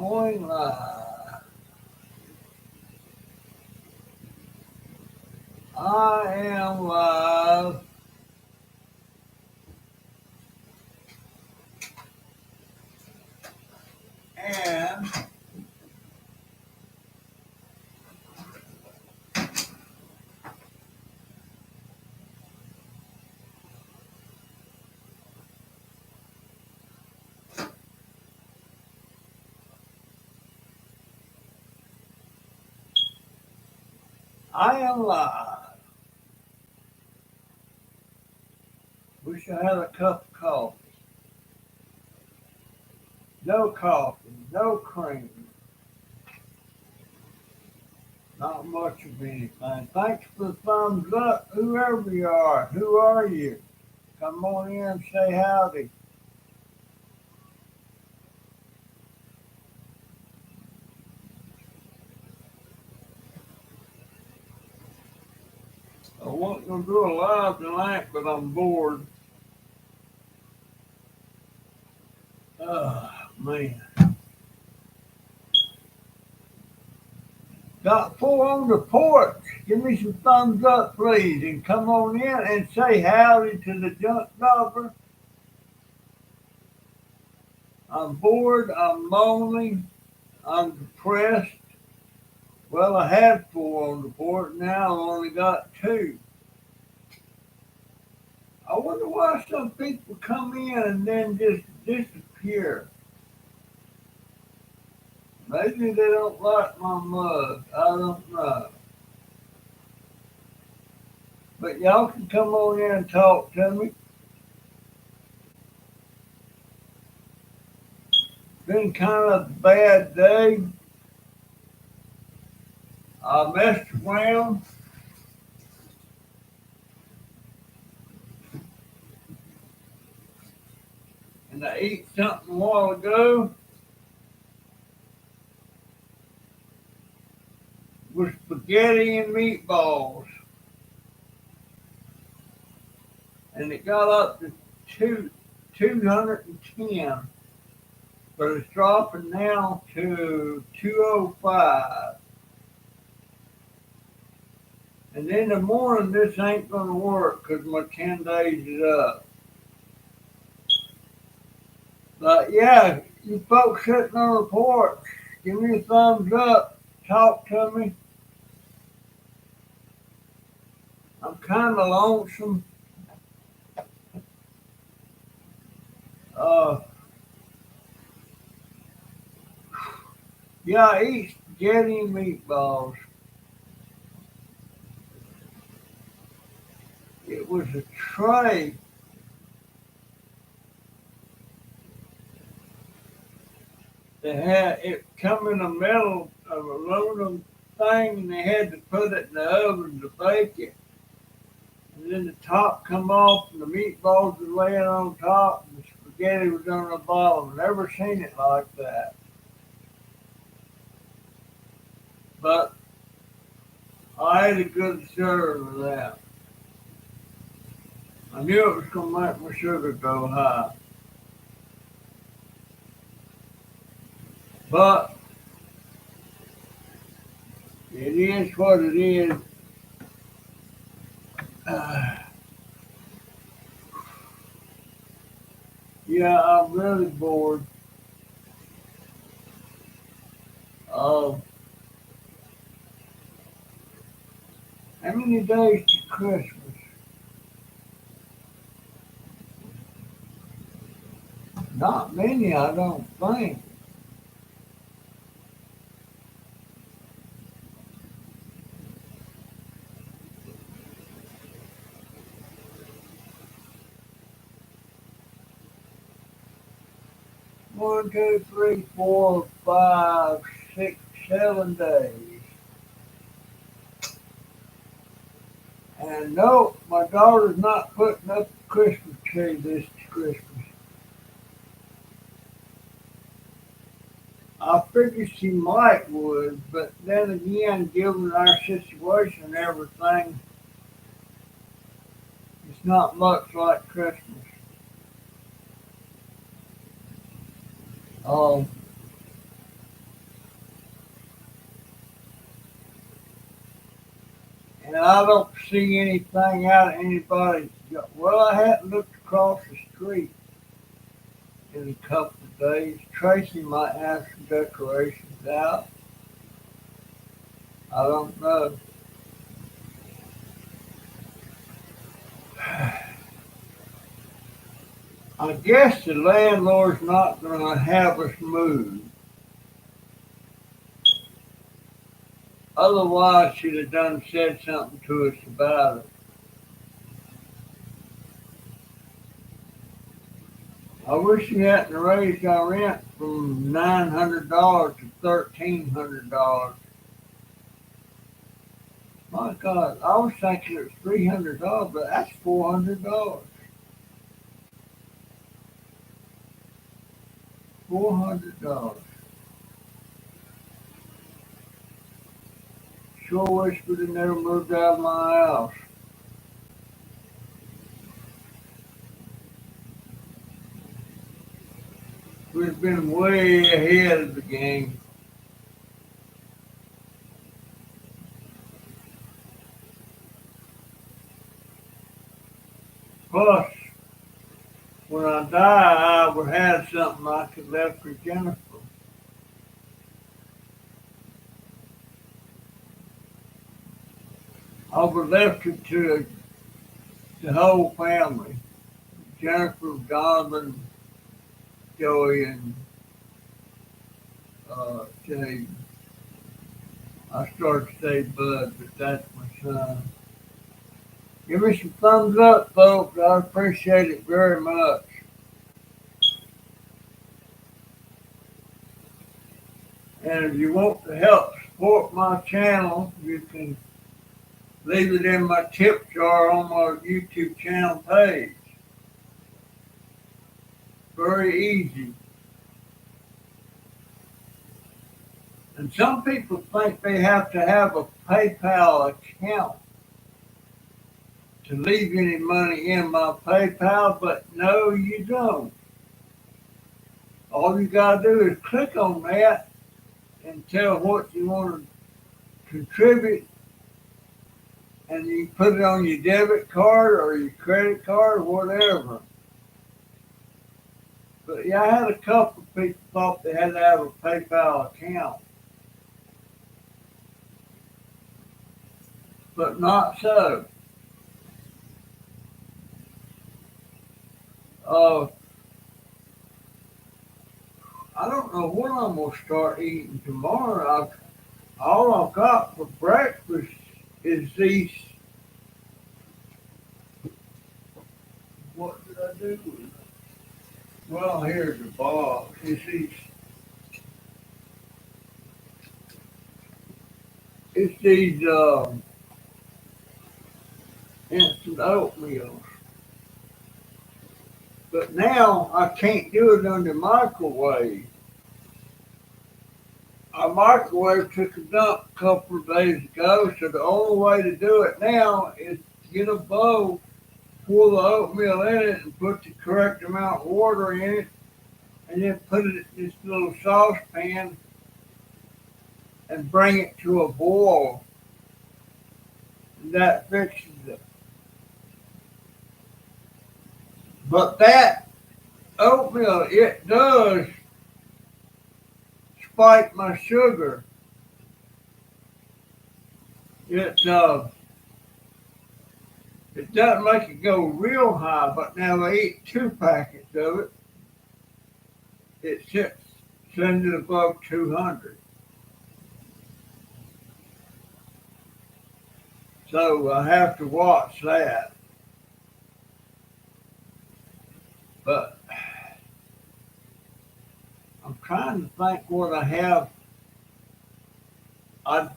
Going live. I am live. And I am live. Wish I had a cup of coffee. No coffee, no cream. Not much of anything. Thanks for the thumbs up, whoever you are. Who are you? Come on in and say howdy. I wasn't going to do a live tonight, but I'm bored. Oh, man. Got four on the porch. Give me some thumbs up, please, and come on in and say howdy to the Junkdobber. I'm bored. I'm lonely. I'm depressed. Well, I had four on the porch. Now I've only got two. I wonder why some people come in and then just disappear. Maybe they don't like my mug. I don't know. But y'all can come on in and talk to me. Been kind of a bad day. I messed around and I ate something a while ago with spaghetti and meatballs. And it got up to 210, but it's dropping now to 205. And in the morning, this ain't going to work because my 10 days is up. But yeah, you folks sitting on the porch, give me a thumbs up, talk to me. I'm kind of lonesome. Uh, yeah, I eat spaghetti and meatballs. It was a tray that had it come in a metal of aluminum thing, and they had to put it in the oven to bake it. And then the top come off, and the meatballs were laying on top, and the spaghetti was on the bottom. Never seen it like that. But I ate a good serve of that. I knew it was going to make my sugar go high. But it is what it is. Uh, yeah, I'm really bored. Uh, how many days to Christmas? Not many, I don't think. One, two, three, four, five, 6, 7 days. And no, my daughter's not putting up a Christmas tree this Christmas. I figured she might would, but then again, given our situation and everything, it's not much like Christmas. Um, I don't see anything out of anybody's. Well, I hadn't looked across the street in a couple of days. Tracy might have some decorations out. I don't know. I guess the landlord's not going to have us move. Otherwise, she'd have done said something to us about it. I wish we hadn't raised our rent from $900 to $1,300. My God, I was thinking it was $300, but that's $400. $400. Sure wish we'd have never moved out of my house. We'd have been way ahead of the game. Plus, when I die, I would have something I could left for Jennifer. I would have left it to the whole family. Jennifer, Donovan, Joey, and Jay. I started to say Bud, but that's my son. Give me some thumbs up, folks. I appreciate it very much. And if you want to help support my channel, you can leave it in my tip jar on my YouTube channel page. Very easy. And some people think they have to have a PayPal account to leave any money in my PayPal, but no, you don't. All you gotta do is click on that and tell what you want to contribute, and you put it on your debit card or your credit card or whatever. But yeah, I had a couple of people thought they had to have a PayPal account, but not so. I don't know what I'm gonna start eating tomorrow. All I've got for breakfast is these. What did I do with it? Well, here's the box. It's these instant oatmeal. But now I can't do it under microwave. Our microwave took a dump a couple of days ago, so the only way to do it now is to get a bowl, pour the oatmeal in it, and put the correct amount of water in it, and then put it in this little saucepan and bring it to a boil. And that fixes it. But that oatmeal, it does spike my sugar. It doesn't make it go real high, but now I eat 2 packets of it. It sends it above 200. So I have to watch that. But I'm trying to think what I have. I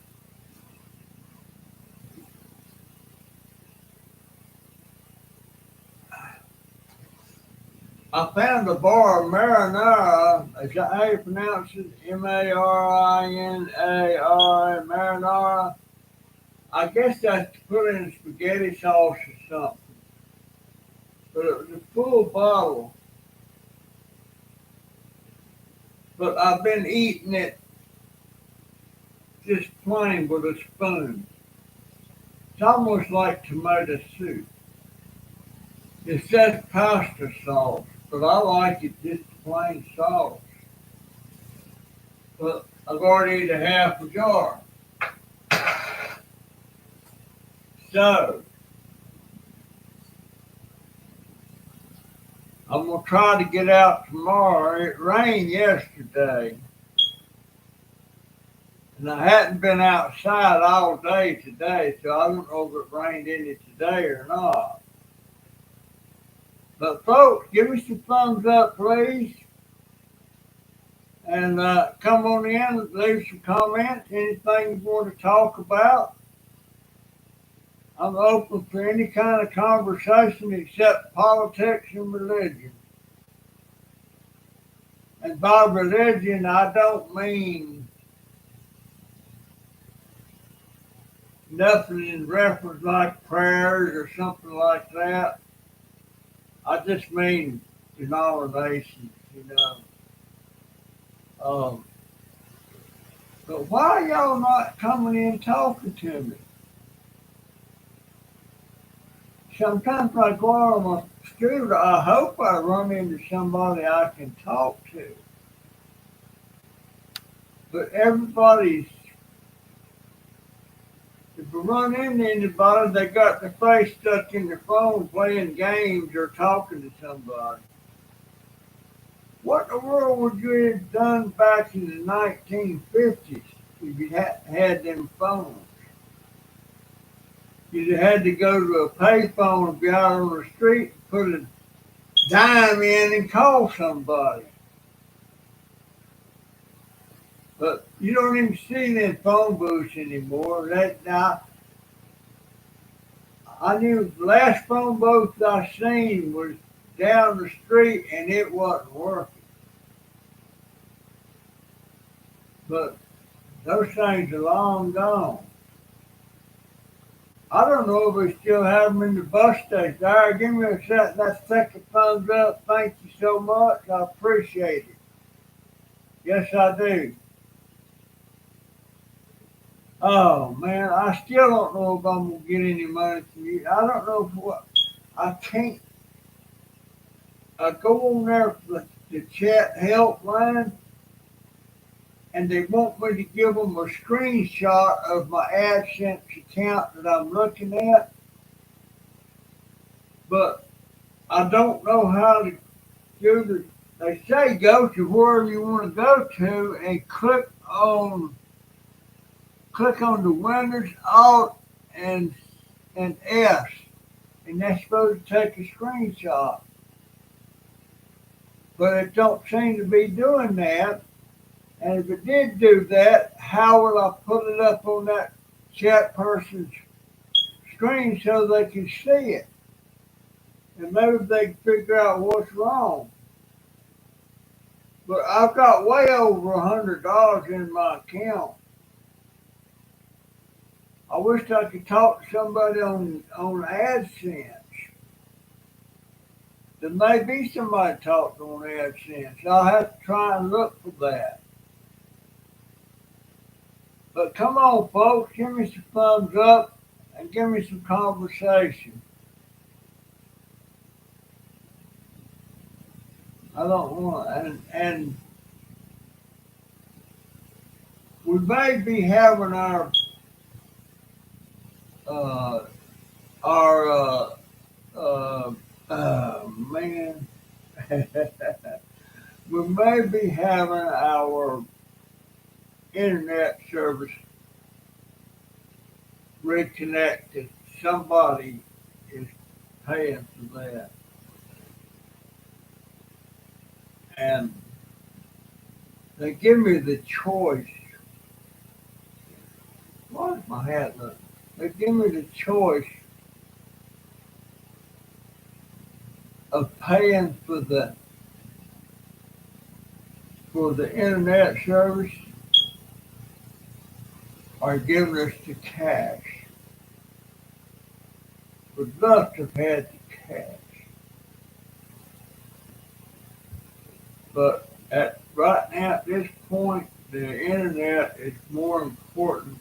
found a bar of marinara. Is that how you pronounce it? Marinara, marinara. I guess that's to put in spaghetti sauce or something. But it was a full bottle. But I've been eating it just plain with a spoon. It's almost like tomato soup. It says pasta sauce, but I like it just plain sauce. But I've already eaten a half a jar. So I'm gonna try to get out tomorrow. It rained yesterday, and I hadn't been outside all day today, so I don't know if it rained any today or not. But folks, give me some thumbs up, please, and come on in and leave some comments. Anything you want to talk about, I'm open for any kind of conversation except politics and religion. And by religion, I don't mean nothing in reference like prayers or something like that. I just mean denominations, you know. Um, but why are y'all not coming in talking to me? Sometimes I go out on my scooter, I hope I run into somebody I can talk to. But everybody's, if I run into anybody, they got their face stuck in their phone playing games or talking to somebody. What in the world would you have done back in the 1950s if you had them phones? You'd have had to go to a payphone and be out on the street, put a dime in and call somebody. But you don't even see them phone booths anymore. I knew the last phone booth I seen was down the street and it wasn't working. But those things are long gone. I don't know if we still have them in the bus station. All right, give me that second thumbs up. Thank you so much. I appreciate it. Yes, I do. Oh man, I still don't know if I'm gonna get any money from you. I don't know what. I can't. I go on there for the chat helpline, and they want me to give them a screenshot of my AdSense account that I'm looking at, but I don't know how to do the. They say go to wherever you want to go to and click on the Windows Alt and S, and that's supposed to take a screenshot. But it don't seem to be doing that. And if it did do that, how will I put it up on that chat person's screen so they can see it? And maybe they can figure out what's wrong. But I've got way over $100 in my account. I wish I could talk to somebody on AdSense. There may be somebody talking on AdSense. I'll have to try and look for that. But come on, folks, give me some thumbs up and give me some conversation. I don't want, and we may be having uh, our man, we may be having our internet service reconnected. Somebody is paying for that. And they give me the choice. Why is my hat look? They give me the choice of paying for the internet service or giving us the cash. Would love to have had the cash. But right now at this point the internet is more important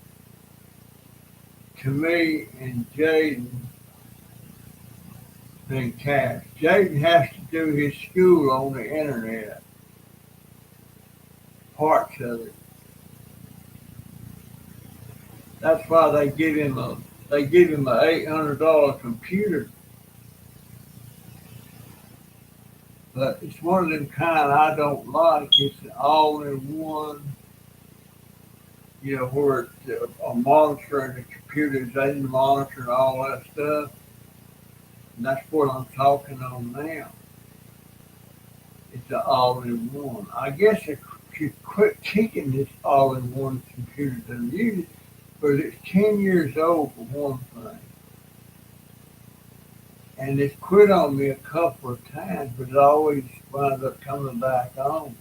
to me and Jaden than cash. Jaden has to do his school on the internet, parts of it. That's why they give him a $800 computer. But it's one of them kind I don't like. It's an all-in-one, where it's a monitor and the computer's in the monitor and all that stuff. And that's what I'm talking on now. It's an all-in-one. I guess they should quit kicking this all-in-one computer to music, but it's 10 years old for one thing. And it's quit on me a couple of times, but it always winds up coming back on.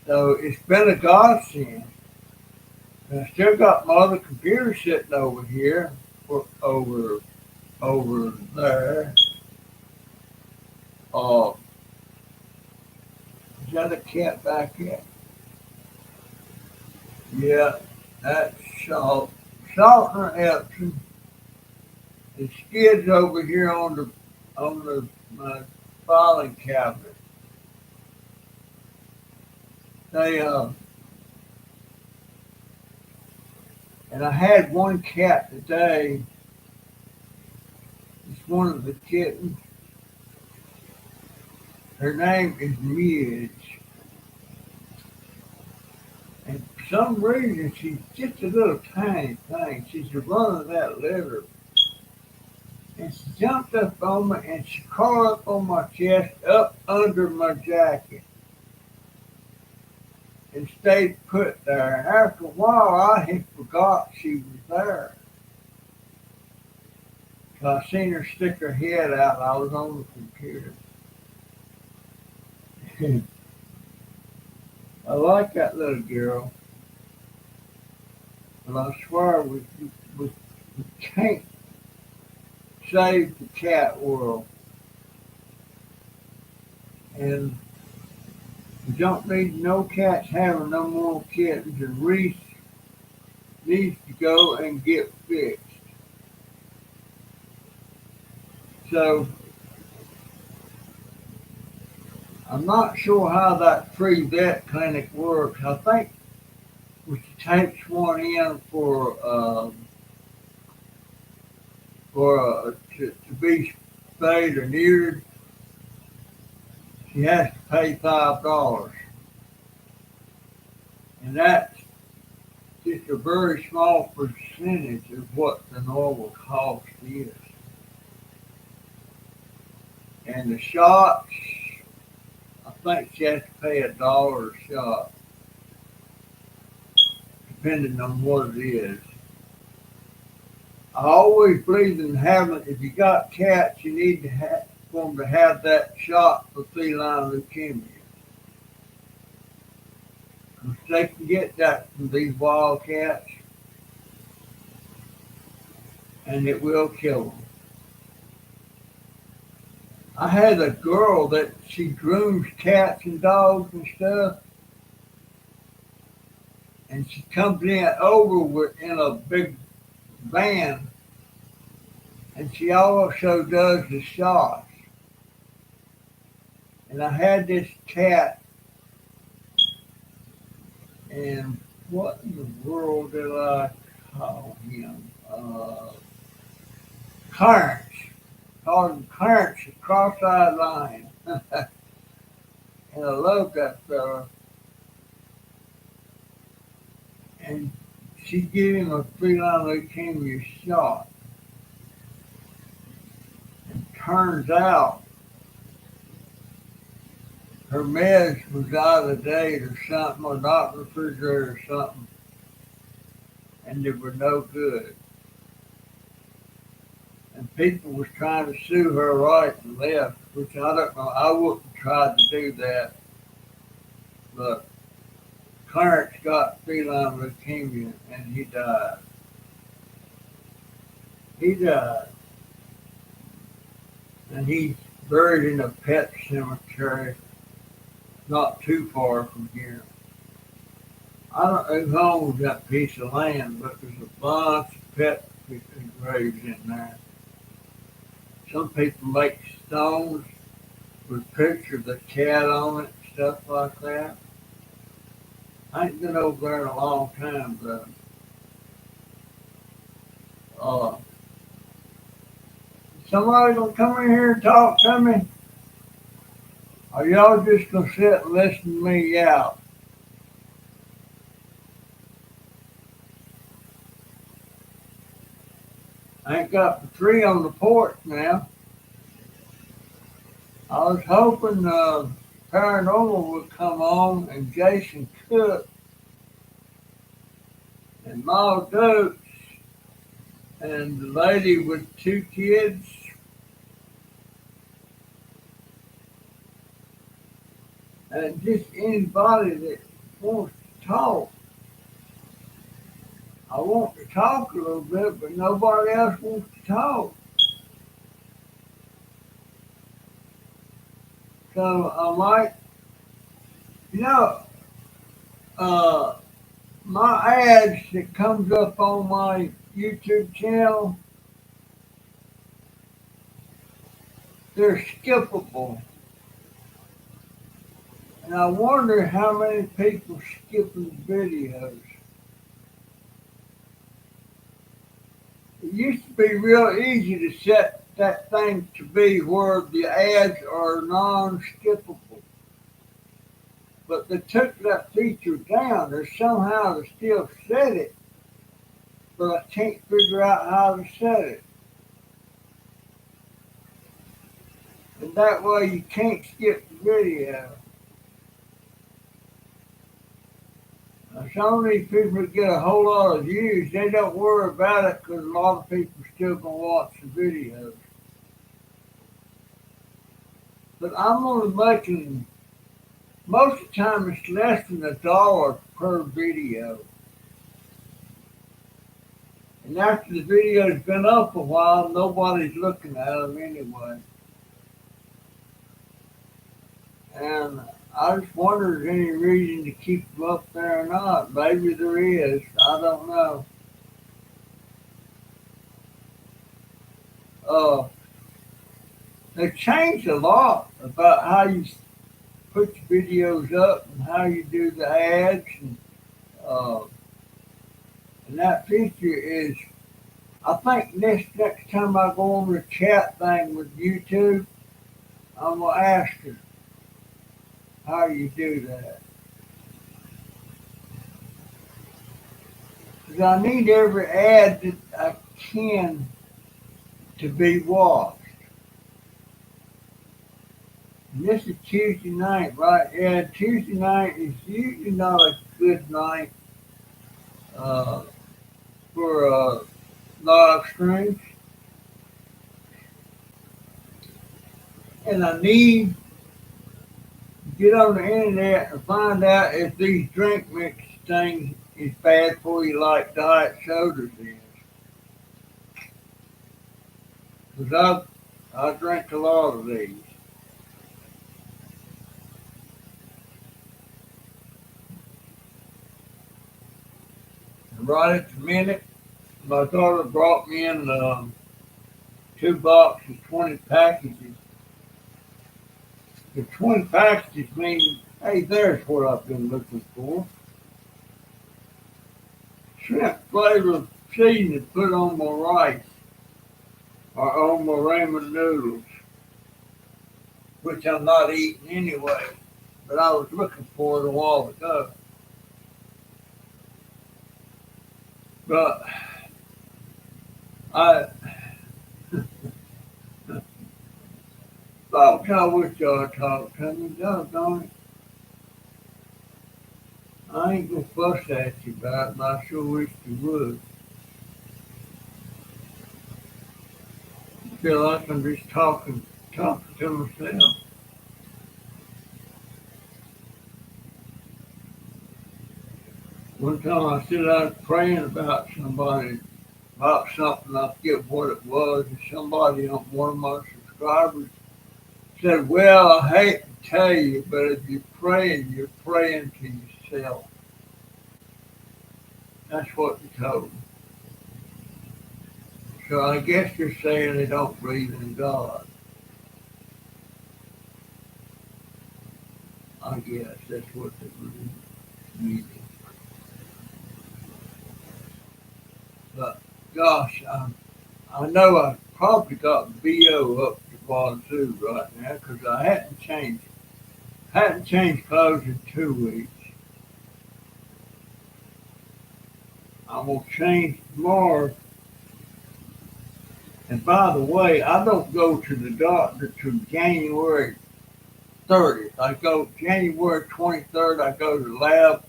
So it's been a godsend. And I still got my other computer sitting over here, over there. Is that a cat back here? Yeah, that's Salt. Saltner Epson. The skid's over here on my filing cabinet. They and I had one cat today. It's one of the kittens. Her name is Midge. And for some reason, she's just a little tiny thing. She's the run of that litter. And she jumped up on me and she crawled up on my chest, up under my jacket, and stayed put there. And after a while, I had forgot she was there. So I seen her stick her head out and I was on the computer. I like that little girl. But I swear we can't save the cat world. And we don't need no cats having no more kittens, and Reese needs to go and get fixed. So I'm not sure how that free vet clinic works. I think when she takes one in to be spayed or neutered, she has to pay $5. And that's just a very small percentage of what the normal cost is. And the shots, I think she has to pay $1 a shot, depending on what it is. I always believe in having, if you got cats, you need to for them to have that shot for feline leukemia. Because they can get that from these wild cats, and it will kill them. I had a girl that she grooms cats and dogs and stuff, and she comes in a big van, and she also does the shots. And I had this cat, and what in the world did I call him? Clarence. Called him Clarence, the cross-eyed lion. And I love that fella. And she gave him a feline leukemia shot. And turns out her meds was out of date or something, or not refrigerator or something, and they were no good. And people was trying to sue her right and left, which I don't know. I wouldn't try to do that. But Clarence got feline leukemia and he died. He died. And he's buried in a pet cemetery not too far from here. I don't know who owns that piece of land, but there's a bunch of pet graves in there. Some people make stones with pictures of the cat on it, stuff like that. I ain't been over there in a long time, but uh, somebody gonna come in here and talk to me? Or y'all just gonna sit and listen to me out? I ain't got the tree on the porch now. I was hoping Paranormal would come on and Jason Cook and Ma Dukes and the lady with two kids and just anybody that wants to talk. I want to talk a little bit, but nobody else wants to talk. So I might, you know, uh, my ads that comes up on my YouTube channel, they're skippable. And I wonder how many people skipping videos. It used to be real easy to set that thing to be where the ads are non-skippable. But they took that feature down. There's somehow to still set it, but I can't figure out how to set it. And that way you can't skip the video. Some of these people that get a whole lot of views, they don't worry about it because a lot of people still gonna watch the videos. But I'm only making, most of the time it's less than $1 per video. And after the video's been up a while, nobody's looking at them anyway. And I just wonder if there's any reason to keep them up there or not. Maybe there is. I don't know. Uh, they changed a lot about how you put your videos up and how you do the ads. Uh, and that feature is, I think next time I go on the chat thing with YouTube, I'm going to ask her how you do that. Because I need every ad that I can to be watched. And this is Tuesday night, right? Yeah, Tuesday night is usually not a good night uh, for live streams. And I need to get on the internet and find out if these drink mix things is bad for you like diet sodas is. Because I drink a lot of these. And right at the minute, my daughter brought me in 2 boxes, 20 packages. The 20 packages mean, hey, there's what I've been looking for. Shrimp flavored seasoning put on my rice or on my ramen noodles, which I'm not eating anyway, but I was looking for it a while ago. But I thought I wish y'all talk to me, doggone it. I ain't gonna fuss at you about it, but I sure wish you would. I feel like I'm just talking to myself. One time I said I was praying about somebody, about something, I forget what it was, and somebody on one of my subscribers said, well, I hate to tell you, but if you're praying to yourself. That's what they told me. So I guess you're saying they don't believe in God. I guess that's what they believe. But gosh, I know I probably got BO up to wazoo right now because I hadn't changed clothes in 2 weeks. I'm gonna change tomorrow. And by the way, I don't go to the doctor till January 30th. I go January 23rd. I go to the lab,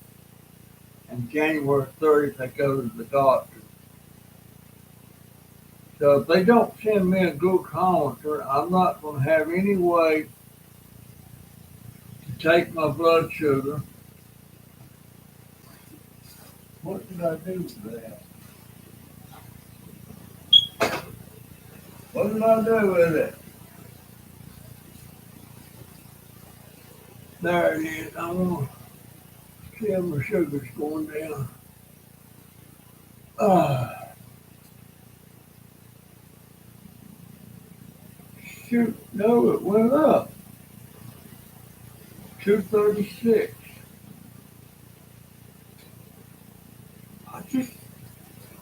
and January 30th I go to the doctor. So if they don't send me a glucometer, I'm not going to have any way to take my blood sugar. What did I do with that? What did I do with it? There it is. I want to see if my sugar's going down. Uh, Shoot, no, it went up. 236. I just,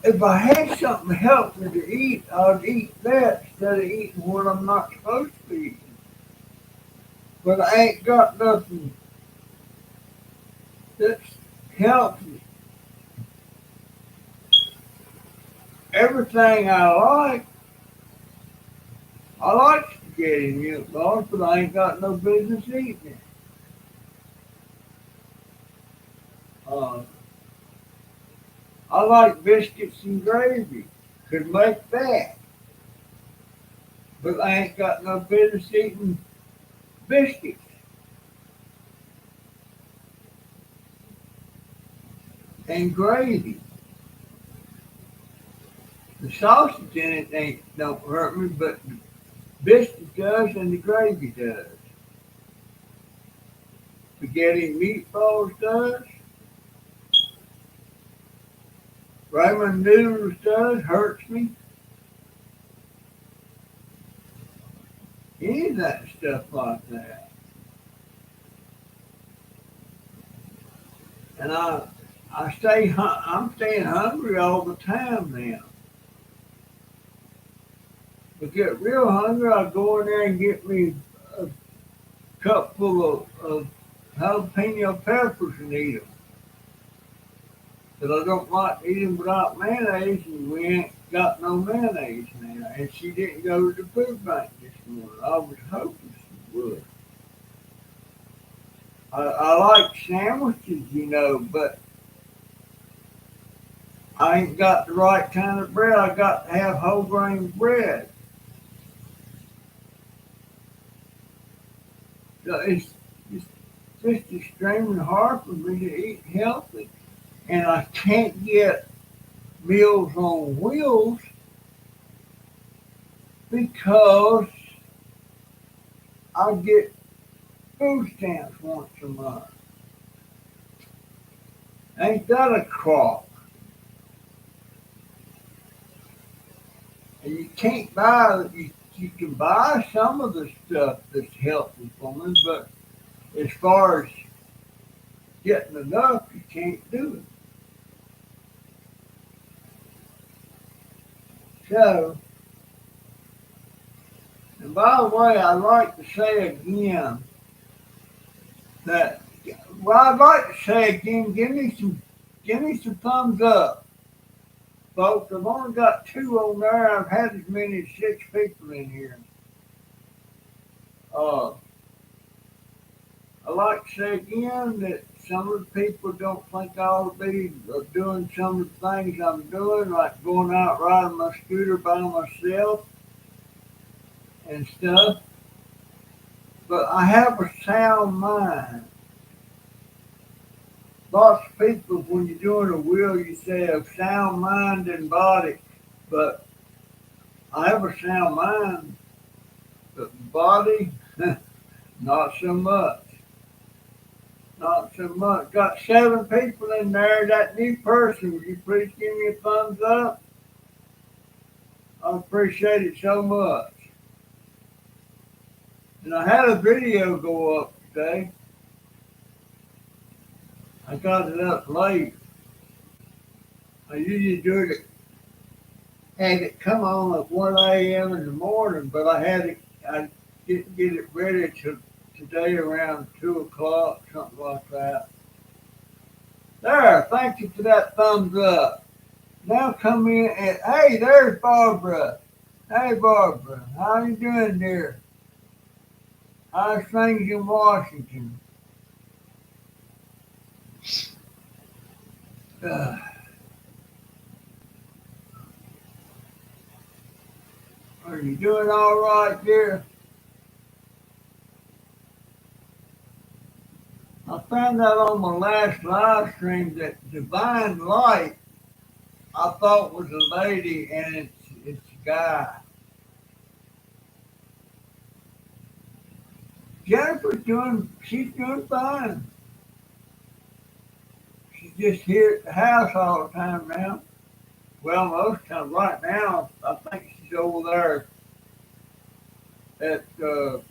if I had something to help me to eat, I'd eat that instead of eating what I'm not supposed to be eating. But I ain't got nothing that's healthy. Everything I like spaghetti and meatballs, but I ain't got no business eating it. Uh, I like biscuits and gravy. Could make that, but I ain't got no business eating biscuits and gravy. The sausage in it don't hurt me, but the biscuit does and the gravy does. Spaghetti and meatballs does. Ramen noodles does, hurts me. Any of that stuff like that. And I'm staying hungry all the time now. If I get real hungry, I go in there and get me a cup full of jalapeno peppers and eat them. But I don't like eating without mayonnaise, and we ain't got no mayonnaise now. And she didn't go to the food bank this morning. I was hoping she would. I like sandwiches, but I ain't got the right kind of bread. I got to have whole grain bread. So it's just extremely hard for me to eat healthy. And I can't get Meals on Wheels because I get food stamps once a month. Ain't that a crop? And you can't buy you can buy some of the stuff that's healthy for me, but as far as getting enough, you can't do it. So, and by the way, I'd like to say again that I'd like to say again, give me some thumbs up, folks. I've only got two on there. I've had as many as 6 people in here. Uh, I like to say again that some of the people don't think I ought to be doing some of the things I'm doing, like going out riding my scooter by myself and stuff. But I have a sound mind. Lots of people, when you're doing a will, you say a sound mind and body. But I have a sound mind, but body, not so much. Not so much. Got 7 people in there. That new person, would you please give me a thumbs up? I appreciate it so much. And I had a video go up today. I got it up late. I usually do it, had it come on at 1 a.m. in the morning, but I didn't get it ready till today around 2 o'clock, something like that. There, thank you for that thumbs up. Now come in and, hey, there's Barbara. Hey, Barbara, how you doing, dear? How's things in Washington? Uh, are you doing all right, dear? I found out on my last live stream that Divine Light I thought was a lady and it's a guy. She's doing fine. She's just here at the house all the time now. Well, most times right now, I think she's over there at the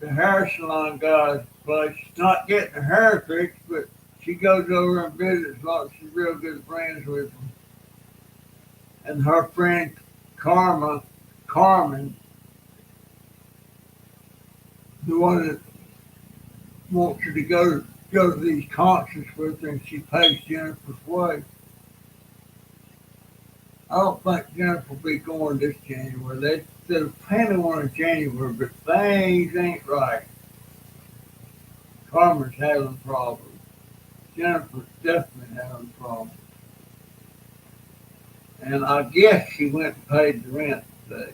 hair salon guy's place. She's not getting her hair fixed, but she goes over and visits like she's real good friends with him. And her friend Carmen, the one that wants her to go to these concerts with her, and she pays Jennifer's way. I don't think Jennifer will be going this January. They're planning one in January, but things ain't right. Carmen's having problems. Jennifer's definitely having problems. And I guess she went and paid the rent today.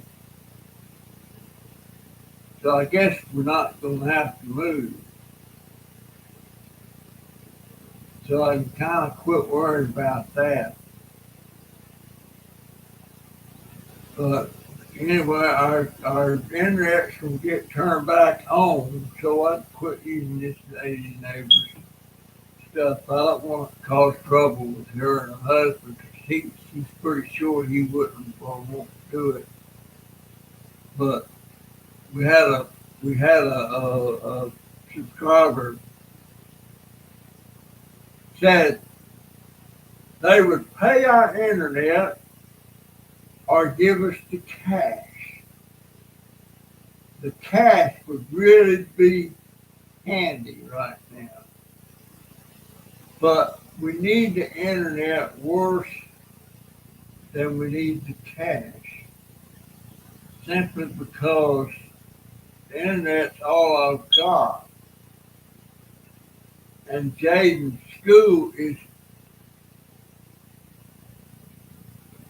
So I guess we're not going to have to move. So I can kind of quit worrying about that. But anyway, our internet's going to get turned back on, so I quit using this lady neighbor's stuff. I don't want to cause trouble with her and her husband because she's pretty sure he wouldn't want to do it. But we had a subscriber said they would pay our internet or give us the cash. The cash would really be handy right now. But we need the internet worse than we need the cash. Simply because the internet's all I've got. And Jaden's school is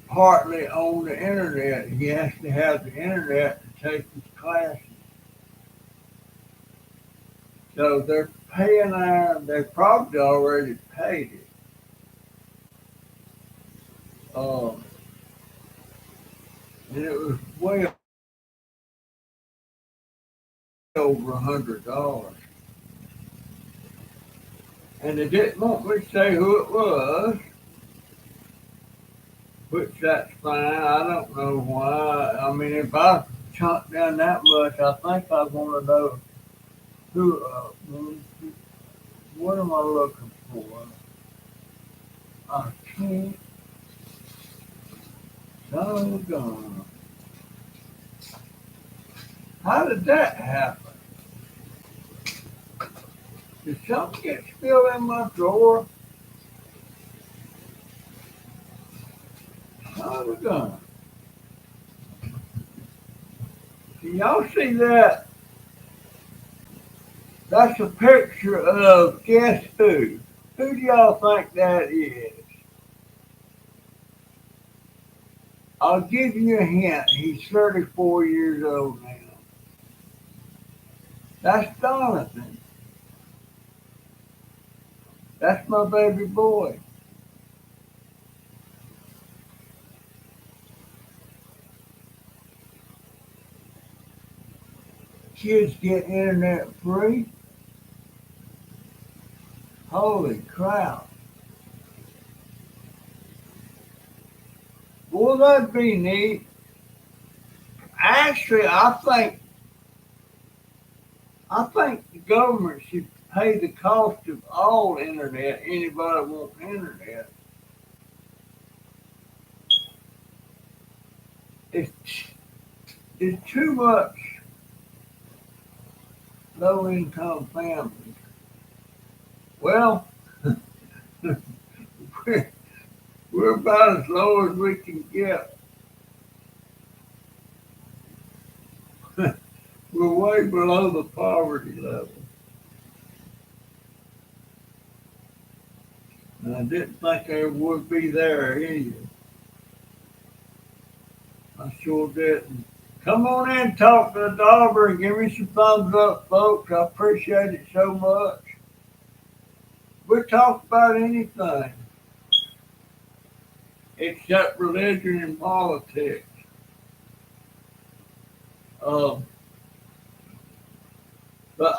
partly on the internet. He has to have the internet to take his classes. So they're paying they probably already paid it. And it was way over $100. And they didn't want me to say who it was, which that's fine. I don't know why. I mean, if I chunk down that much, I think I want to know who. What am I looking for? I can't. Doggone. How did that happen? Did something get spilled in my drawer? Doggone. Can y'all see that? That's a picture of guess who? Who do y'all think that is? I'll give you a hint. He's 34 years old now. That's Jonathan. That's my baby boy. Kids get internet free. Holy crap. Boy, that'd be neat. Actually, I think the government should pay the cost of all internet. Anybody want internet? It's it's too much low income families. Well, we're, we're about as low as we can get. We're way below the poverty level. And I didn't think I would be there either. I sure didn't. Come on in, talk to the Dauber and give me some thumbs up, folks. I appreciate it so much. We'll talk about anything except religion and politics. Um, but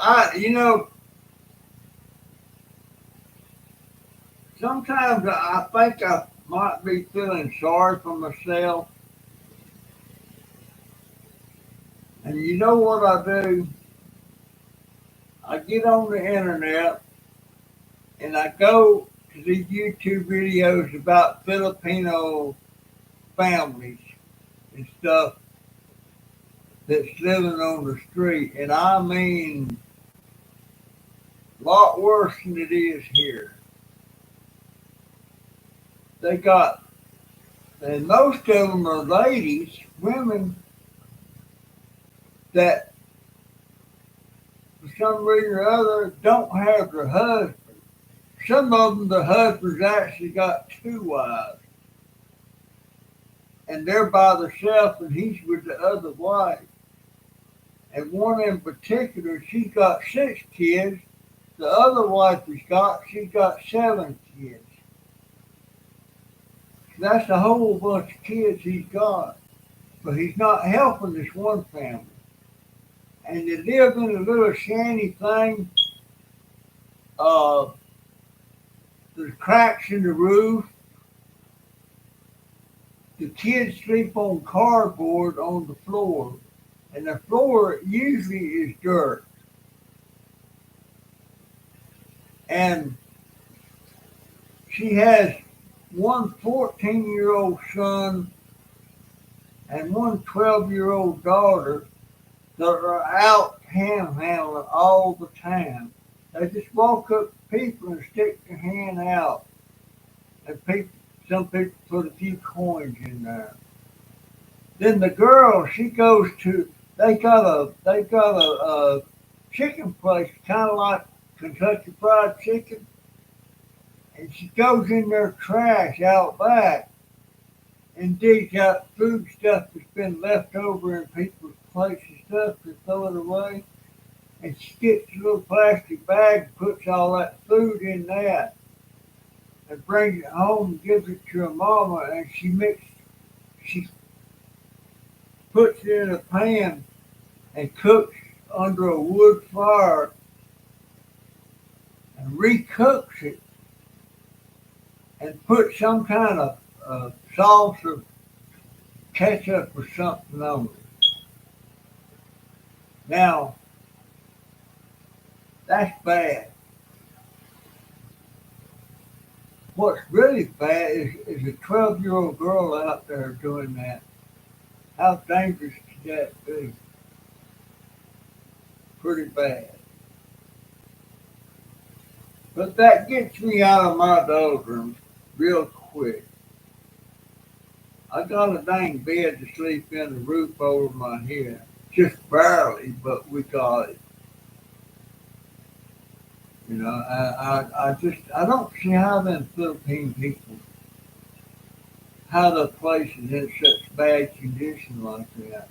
sometimes I think I might be feeling sorry for myself. And you know what I do? I get on the internet and I go to these YouTube videos about Filipino families and stuff that's living on the street. And I mean, a lot worse than it is here. They got, and most of them are ladies, women that for some reason or other don't have their husband. Some of them, the husbands actually got two wives, and they're by themselves, and he's with the other wife. And one in particular, she's got 6 kids. The other wife she's got 7 kids. That's a whole bunch of kids he's got, but he's not helping this one family. And they live in a little shanty thing. Uh, there's cracks in the roof. The kids sleep on cardboard on the floor, and the floor usually is dirt. And she has one 14-year-old son and one 12-year-old daughter that are out panhandling all the time. They just walk up to people and stick their hand out, and some people put a few coins in there. Then the girl, she goes to they got a chicken place, kind of like Kentucky Fried Chicken, and she goes in their trash out back and digs out food stuff that's been left over in people's plates and stuff to throw it away. And she gets a little plastic bag and puts all that food in that and brings it home and gives it to her mama, and she puts it in a pan and cooks under a wood fire and recooks it and puts some kind of sauce or ketchup or something on it. Now, that's bad. What's really bad is a 12-year-old girl out there doing that. How dangerous could that be? Pretty bad. But that gets me out of my doldrums real quick. I got a dang bed to sleep in, the roof over my head. Just barely, but we got it. I don't see how them Philippine people, how the place is in such bad condition like that.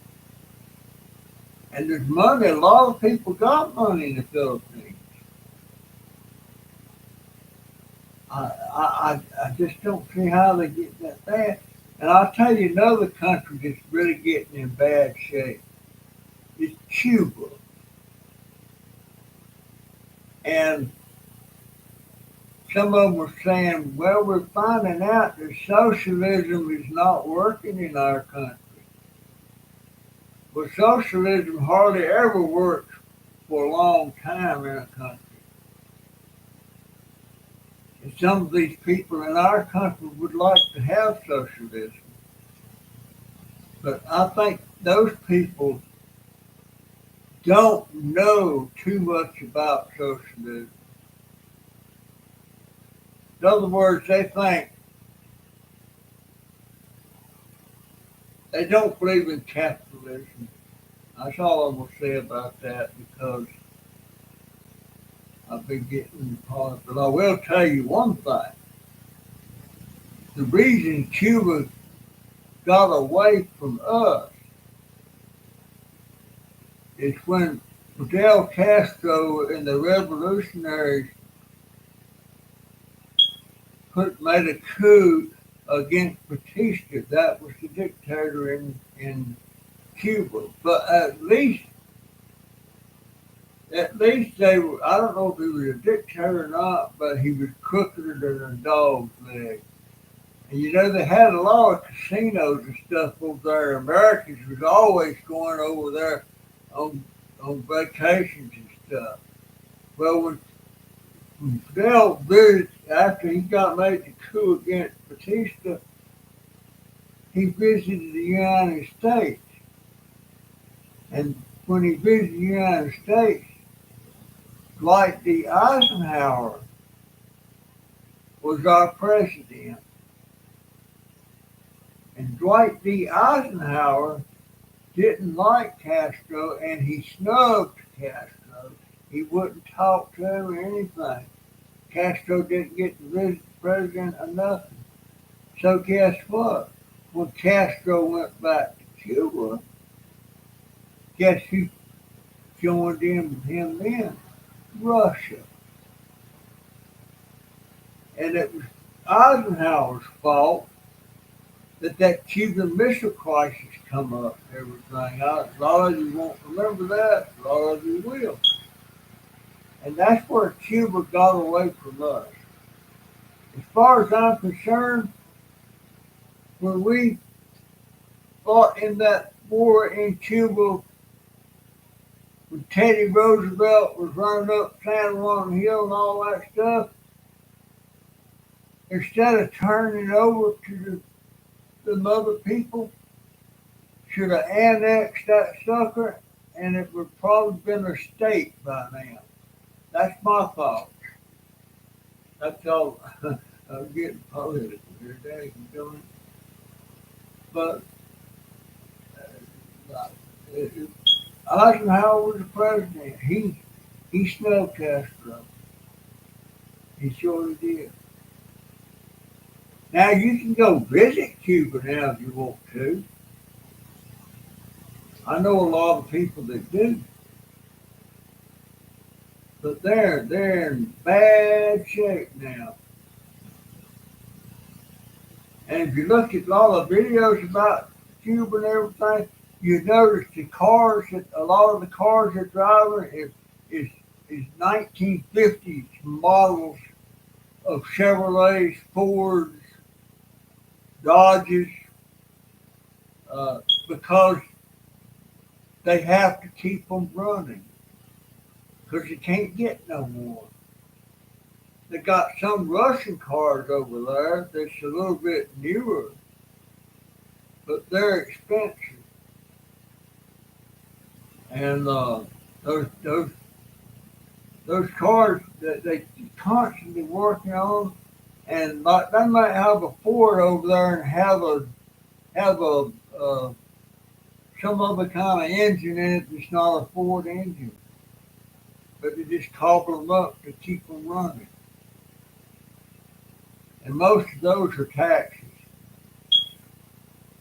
And there's money, a lot of people got money in the Philippines. I just don't see how they get that bad. And I'll tell you another country that's really getting in bad shape is Cuba. And some of them were saying, well, we're finding out that socialism is not working in our country. Well, socialism hardly ever works for a long time in a country. And some of these people in our country would like to have socialism. But I think those people don't know too much about socialism. In other words, they don't believe in capitalism. That's all I'm going to say about that because I've been getting caught. But I will tell you one thing. The reason Cuba got away from us is when Fidel Castro and the revolutionaries made a coup against Batista. That was the dictator in Cuba. But at least they were, I don't know if he was a dictator or not, but he was crookeder than a dog's leg. And you know, they had a lot of casinos and stuff over there. Americans was always going over there on vacations and stuff. Well, when Fidel visited, after he got made the coup against Batista, he visited the United States. And when he visited the United States, Dwight D. Eisenhower was our president. And Dwight D. Eisenhower didn't like Castro, and he snubbed Castro. He wouldn't talk to him or anything. Castro didn't get to visit the president or nothing. So guess what? When Castro went back to Cuba, guess who joined in with him then? Russia. And it was Eisenhower's fault that Cuban Missile Crisis come up and everything. A lot of you won't remember that. A lot of you will. And that's where Cuba got away from us. As far as I'm concerned, when we fought in that war in Cuba, when Teddy Roosevelt was running up San Juan Hill and all that stuff, instead of turning over to the other people, should have annexed that sucker, and it would probably been a state by now. That's my thoughts. That's all. I'm getting political here today, but Eisenhower was the president. He snubbed Castro. He surely did. Now you can go visit Cuba now if you want to. I know a lot of people that do. But they're in bad shape now. And if you look at a lot of videos about Cuba and everything, you notice a lot of the cars they're driving is 1950s models of Chevrolets, Fords, Dodges, because they have to keep them running because you can't get no more. They got some Russian cars over there that's a little bit newer, but they're expensive. And those cars that they constantly working on, and like they might have a Ford over there and have a some other kind of engine in it that's not a Ford engine, but they just cobble them up to keep them running. And most of those are taxis.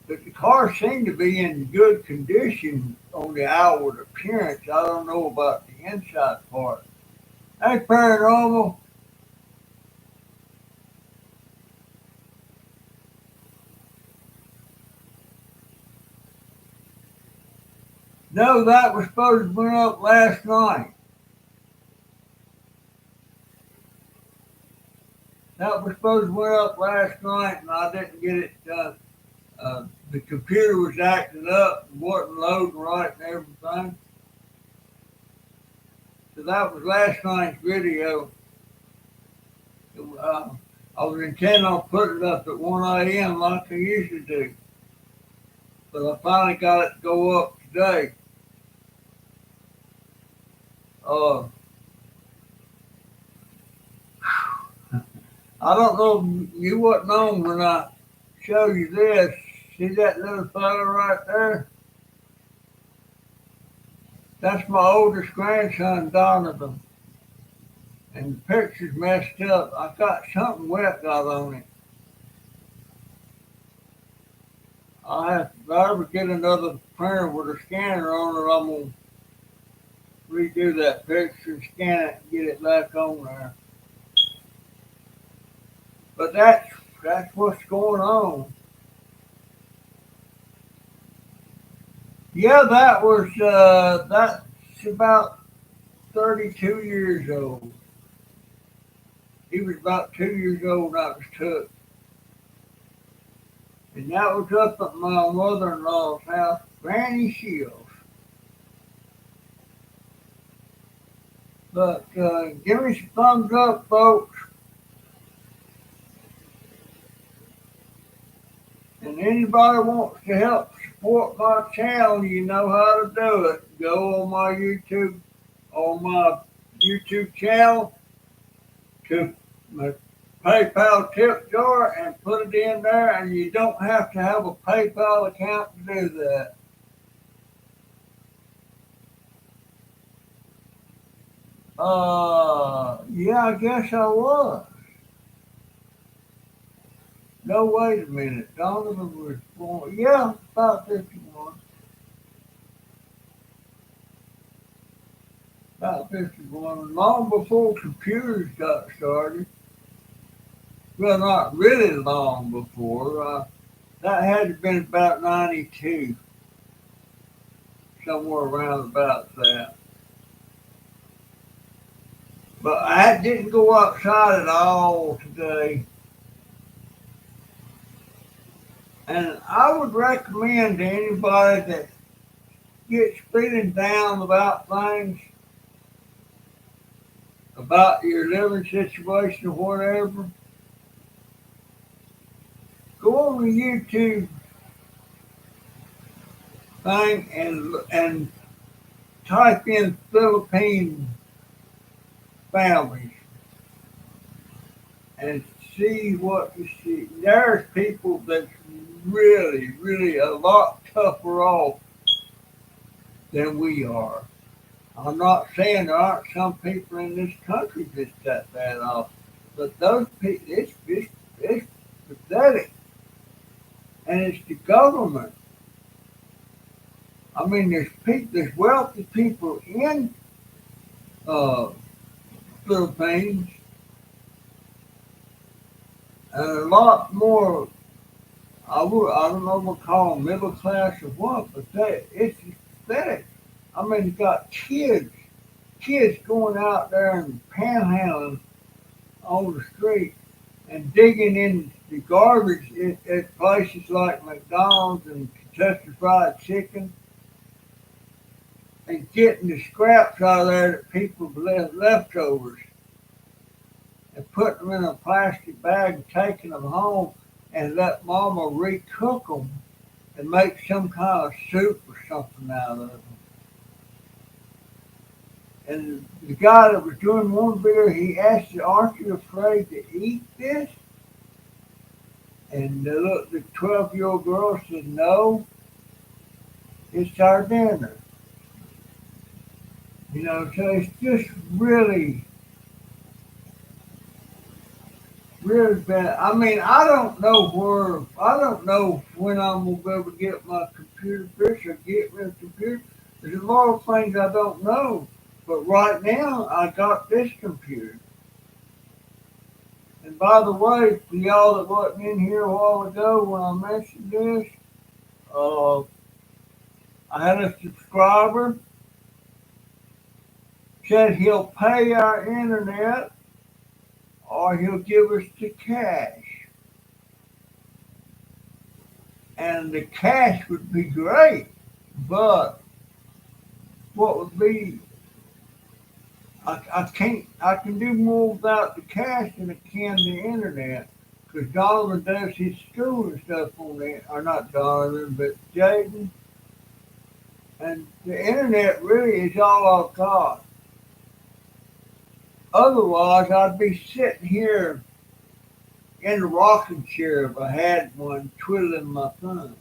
But the cars seem to be in good condition on the outward appearance. I don't know about the inside part. Hey, Paranormal. No, that was supposed to went up last night. That was supposed to went up last night, and I didn't get it done. The computer was acting up, and wasn't loading right, and everything. So that was last night's video. Uh, I was intending on putting it up at 1 a.m. like I usually do, but I finally got it to go up today. Uh, I don't know, you wasn't on when I showed you this. See that little fellow right there? That's my oldest grandson, Donovan. And the picture's messed up. I got something wet got on it. I'll have to, if I ever get another printer with a scanner on it, I'm going to redo that picture and scan it and get it back on there. But that's what's going on. Yeah, that's about 32 years old. He was about 2 years old when I was took. And that was up at my mother-in-law's house, Granny Shields. But give me some thumbs up, folks. And anybody wants to help support my channel, you know how to do it. Go on my YouTube channel to my PayPal tip jar and put it in there, and you don't have to have a PayPal account to do that. Yeah, I guess I was. No, wait a minute. Donovan was born, yeah, about 51. About 51, long before computers got started. Well, not really long before. That had to have been about 92, somewhere around about that. But I didn't go outside at all today. And I would recommend to anybody that gets feeling down about things, about your living situation or whatever, go on the YouTube thing and type in Philippine families and see what you see. There's people that's really, really a lot tougher off than we are. I'm not saying there aren't some people in this country that's that bad off, but those people, it's pathetic, and it's the government. I mean, there's wealthy people in uh, Philippines, and a lot more. I don't know what to call them, middle class or what, but it's just pathetic. I mean, you got kids going out there and panhandling on the street and digging in the garbage at places like McDonald's and Kentucky Fried Chicken and getting the scraps out of there that people left leftovers and putting them in a plastic bag and taking them home and let mama recook them and make some kind of soup or something out of them. And the guy that was doing one video, he asked her, "Aren't you afraid to eat this?" And the 12-year-old girl said, "No, it's our dinner." So it's just really, really bad. I mean, I don't know when I'm going to be able to get my computer fixed or get rid of the computer. There's a lot of things I don't know. But right now, I got this computer. And by the way, for y'all that wasn't in here a while ago when I mentioned this, uh, I had a subscriber said he'll pay our internet or he'll give us the cash. And the cash would be great, but what would be, I can do more without the cash than I can the internet. Because Donovan does his school and stuff on the, or not Donovan, but Jaden. And the internet really is all I've got. Otherwise, I'd be sitting here in the rocking chair if I had one, twiddling my thumbs.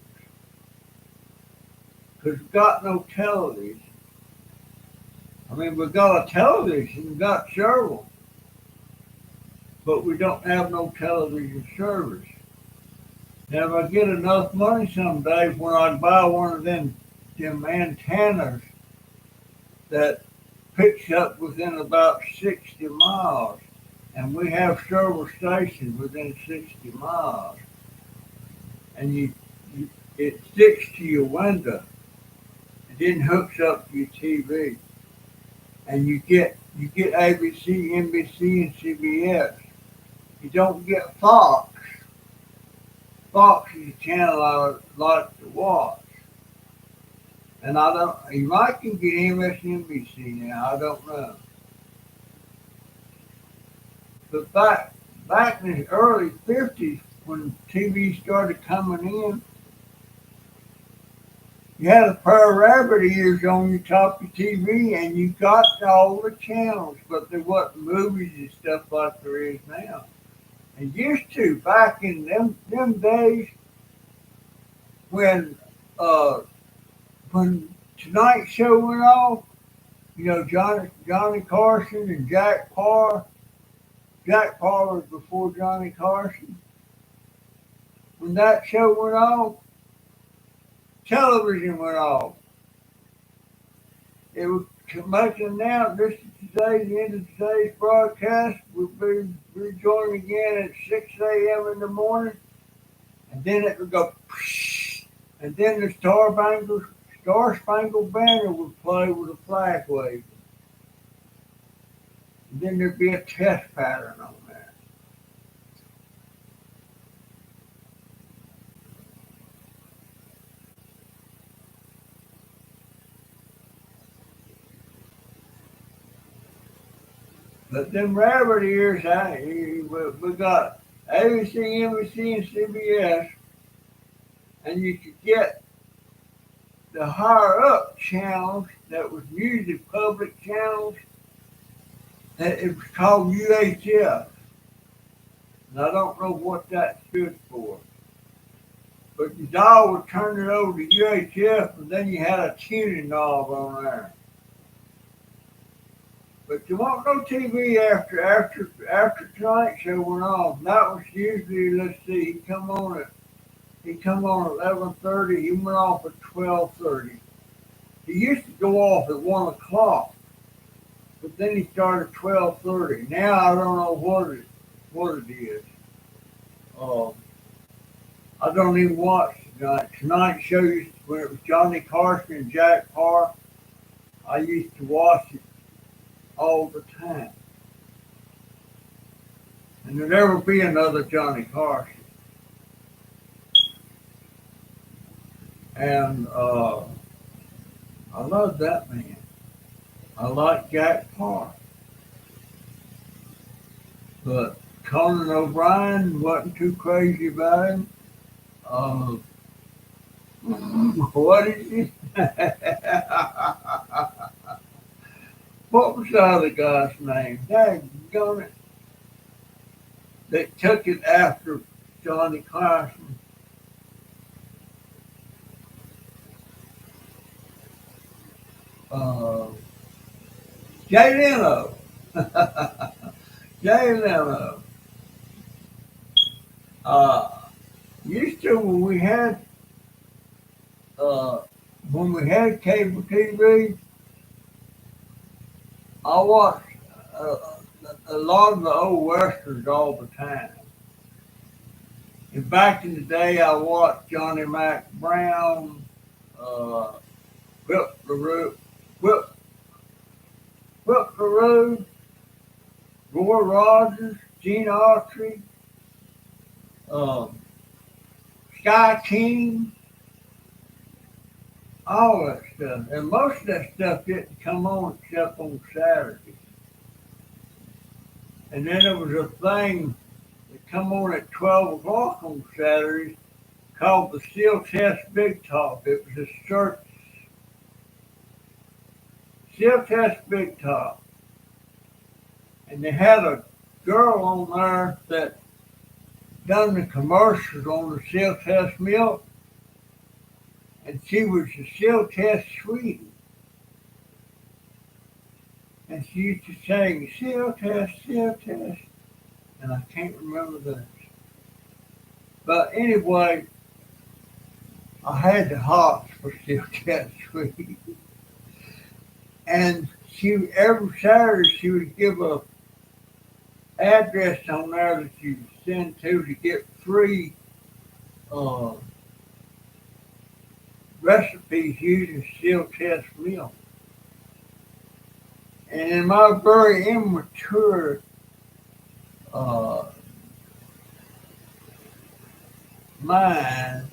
Because we've got no television. I mean, we've got a television, we've got several, but we don't have no television service. Now, if I get enough money someday when I buy one of them antennas that picks up within about 60 miles, and we have several stations within 60 miles, and it sticks to your window, it then hooks up to your TV, and you get ABC, NBC, and CBS. You don't get Fox. Fox is a channel I like to watch. And I don't, you might can get MSNBC now, I don't know. But back in the early 50s, when TV started coming in, you had a pair of rabbit ears on your top of your TV, and you got all the channels, but there wasn't movies and stuff like there is now. And used to, back in them days, when uh, when Tonight Show went off, you know, Johnny Carson and Jack Parr. Jack Parr was before Johnny Carson. When that show went off, television went off. It was making now, this is today, the end of today's broadcast. We'll be rejoining again at 6 a.m. in the morning. And then it would go, and then the Star Spangled Banner would play with a flag wave. And then there'd be a test pattern on that. But them rabbit ears, we got ABC, NBC, and CBS, and you could get the higher up channels that was music public channels. That it was called UHF, and I don't know what that stood for. But the dial would turn it over to UHF, and then you had a tuning knob on there. But you won't no TV after Tonight Show went off. That was usually, let's see, he come on at 11:30. He went off at 12:30. He used to go off at 1 o'clock, but then he started at 12:30. Now I don't know what it is. I don't even watch Tonight Show. When it was Johnny Carson and Jack Parr, I used to watch it all the time. And there'll never be another Johnny Carson. And I love that man. I like Jack Parr. But Conan O'Brien wasn't too crazy about him. What is he? What was the other guy's name? Daggone it. They took it after Johnny Carson. Jay Leno. Jay Leno. Used to when we had cable TV, I watched a lot of the old westerns all the time. And back in the day, I watched Johnny Mac Brown, Whip LaRue, Roy Rogers, Gene Autry, um, Sky King, all that stuff. And most of that stuff didn't come on except on Saturday. And then there was a thing that come on at 12 o'clock on Saturdays called the Steel Test Big Top. It was a church Steel Test Big Top. And they had a girl on there that done the commercials on the Steel Test milk. And she was the Steel Test sweetie. And she used to sing, Steel Test, Steel Test. And I can't remember this. But anyway, I had the hots for Steel Test sweetie. And every Saturday she would give a address on there that you send to get free recipes using Steel Test milk. And in my very immature mind,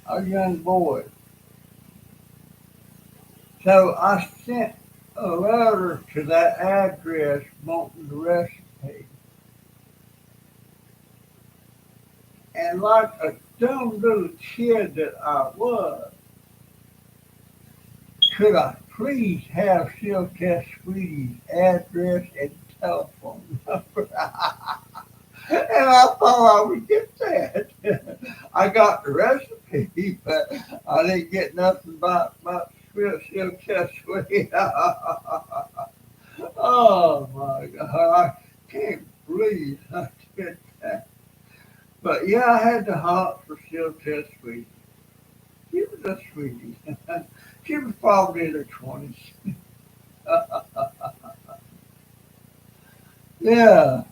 a young boy. So I sent a letter to that address wanting the recipe. And like a dumb little kid that I was, could I please have Steel Test Sweetie's address and telephone number? And I thought I would get that. I got the recipe, but I didn't get nothing about Steel Test Sweetie. Oh my God, I can't believe I did that. But yeah, I had the heart for Steel Test Sweetie. She was a sweetie. She was probably in her 20s. Yeah.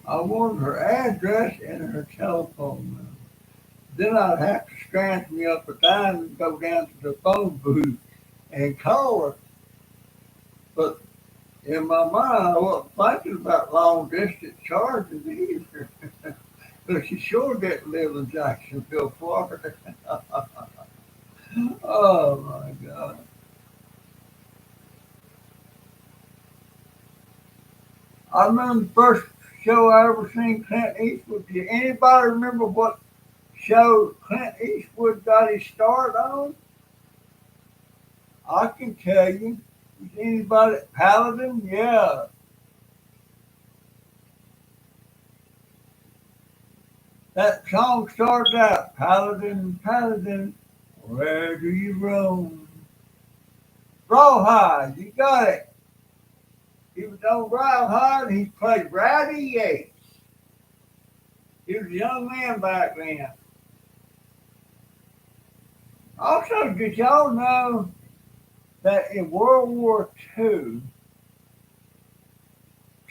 I wanted her address and her telephone number. Then I'd have to scratch me up a dime and go down to the phone booth and call her. But in my mind, I wasn't thinking about long distance charges either. But she sure didn't live in Jacksonville, Florida. Oh my God. I remember the first show I ever seen Clint Eastwood. Did anybody remember what show Clint Eastwood got his start on? I can tell you. Anybody? Paladin? Yeah. That song starts out, Paladin, Paladin, where do you roam? Rawhide, you got it. He was on Rawhide, he played Rowdy Yates. He was a young man back then. Also, did y'all know that in World War II,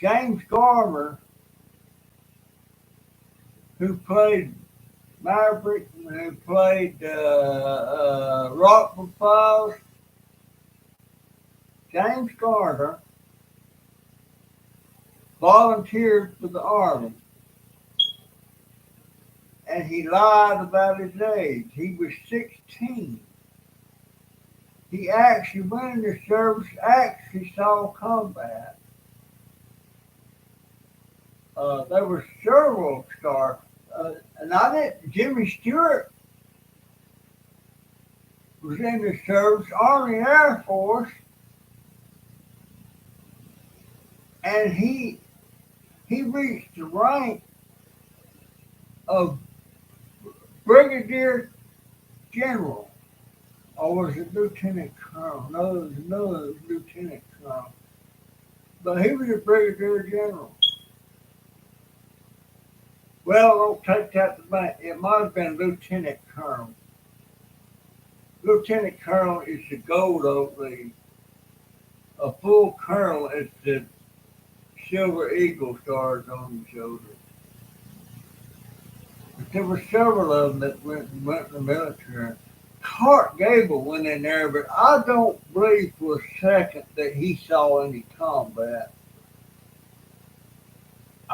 James Garner, who played Maverick, who played Rockford Files, James Garner volunteered for the Army. And he lied about his age. He was 16. He actually went in the service, actually saw combat. There were several stars. And I didn't, Jimmy Stewart was in the service, Army Air Force, and he reached the rank of Brigadier General, or was it Lieutenant Colonel? No, it was Lieutenant Colonel. But he was a Brigadier General. Well, don't take that to bank. It might have been Lieutenant Colonel. Lieutenant Colonel is the gold of a full colonel is the Silver Eagle stars on the shoulder. But there were several of them that went in the military. Clark Gable went in there, but I don't believe for a second that he saw any combat.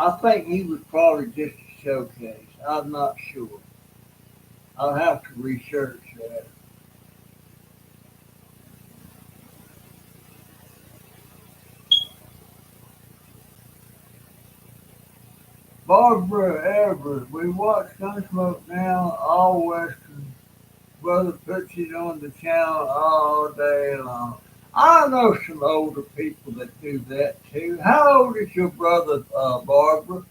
I think he was probably just a showcase. I'm not sure. I'll have to research that. Barbara Everett, we watch Gunsmoke now, all Western. Brother puts it on the channel all day long. I know some older people that do that too. How old is your brother, Barbara?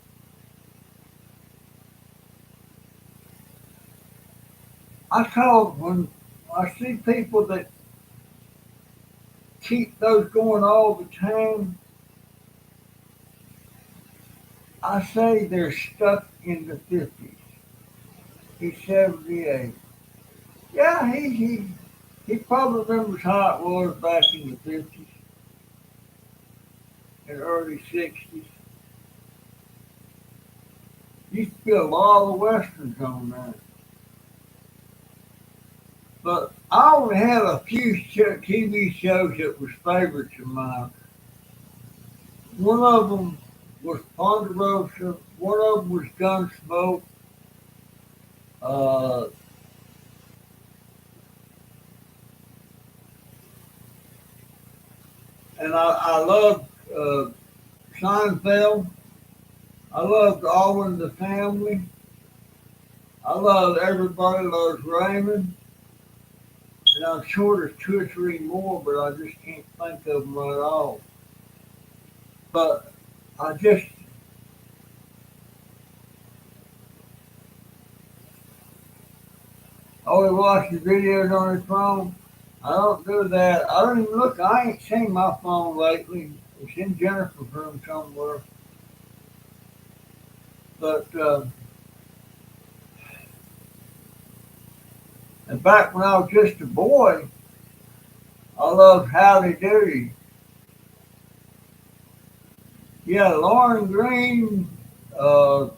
I call when I see people that keep those going all the time, I say they're stuck in the 50s. He's 78. Yeah, he probably remembers how it was back in the 50s and early 60s. Used to be a lot of westerns on there. But I only had a few TV shows that was favorites of mine. One of them was Ponderosa. One of them was Gunsmoke. Uh, and I loved Seinfeld. I loved All in the Family. I loved Everybody Loves Raymond. And I'm sure there's two or three more, but I just can't think of them at all. But I just always watch the videos on his phone. I don't do that. I don't even look. I ain't seen my phone lately. It's in Jennifer's room somewhere. But and back when I was just a boy, I loved Howdy Doody. Yeah, Lauren Green, uh,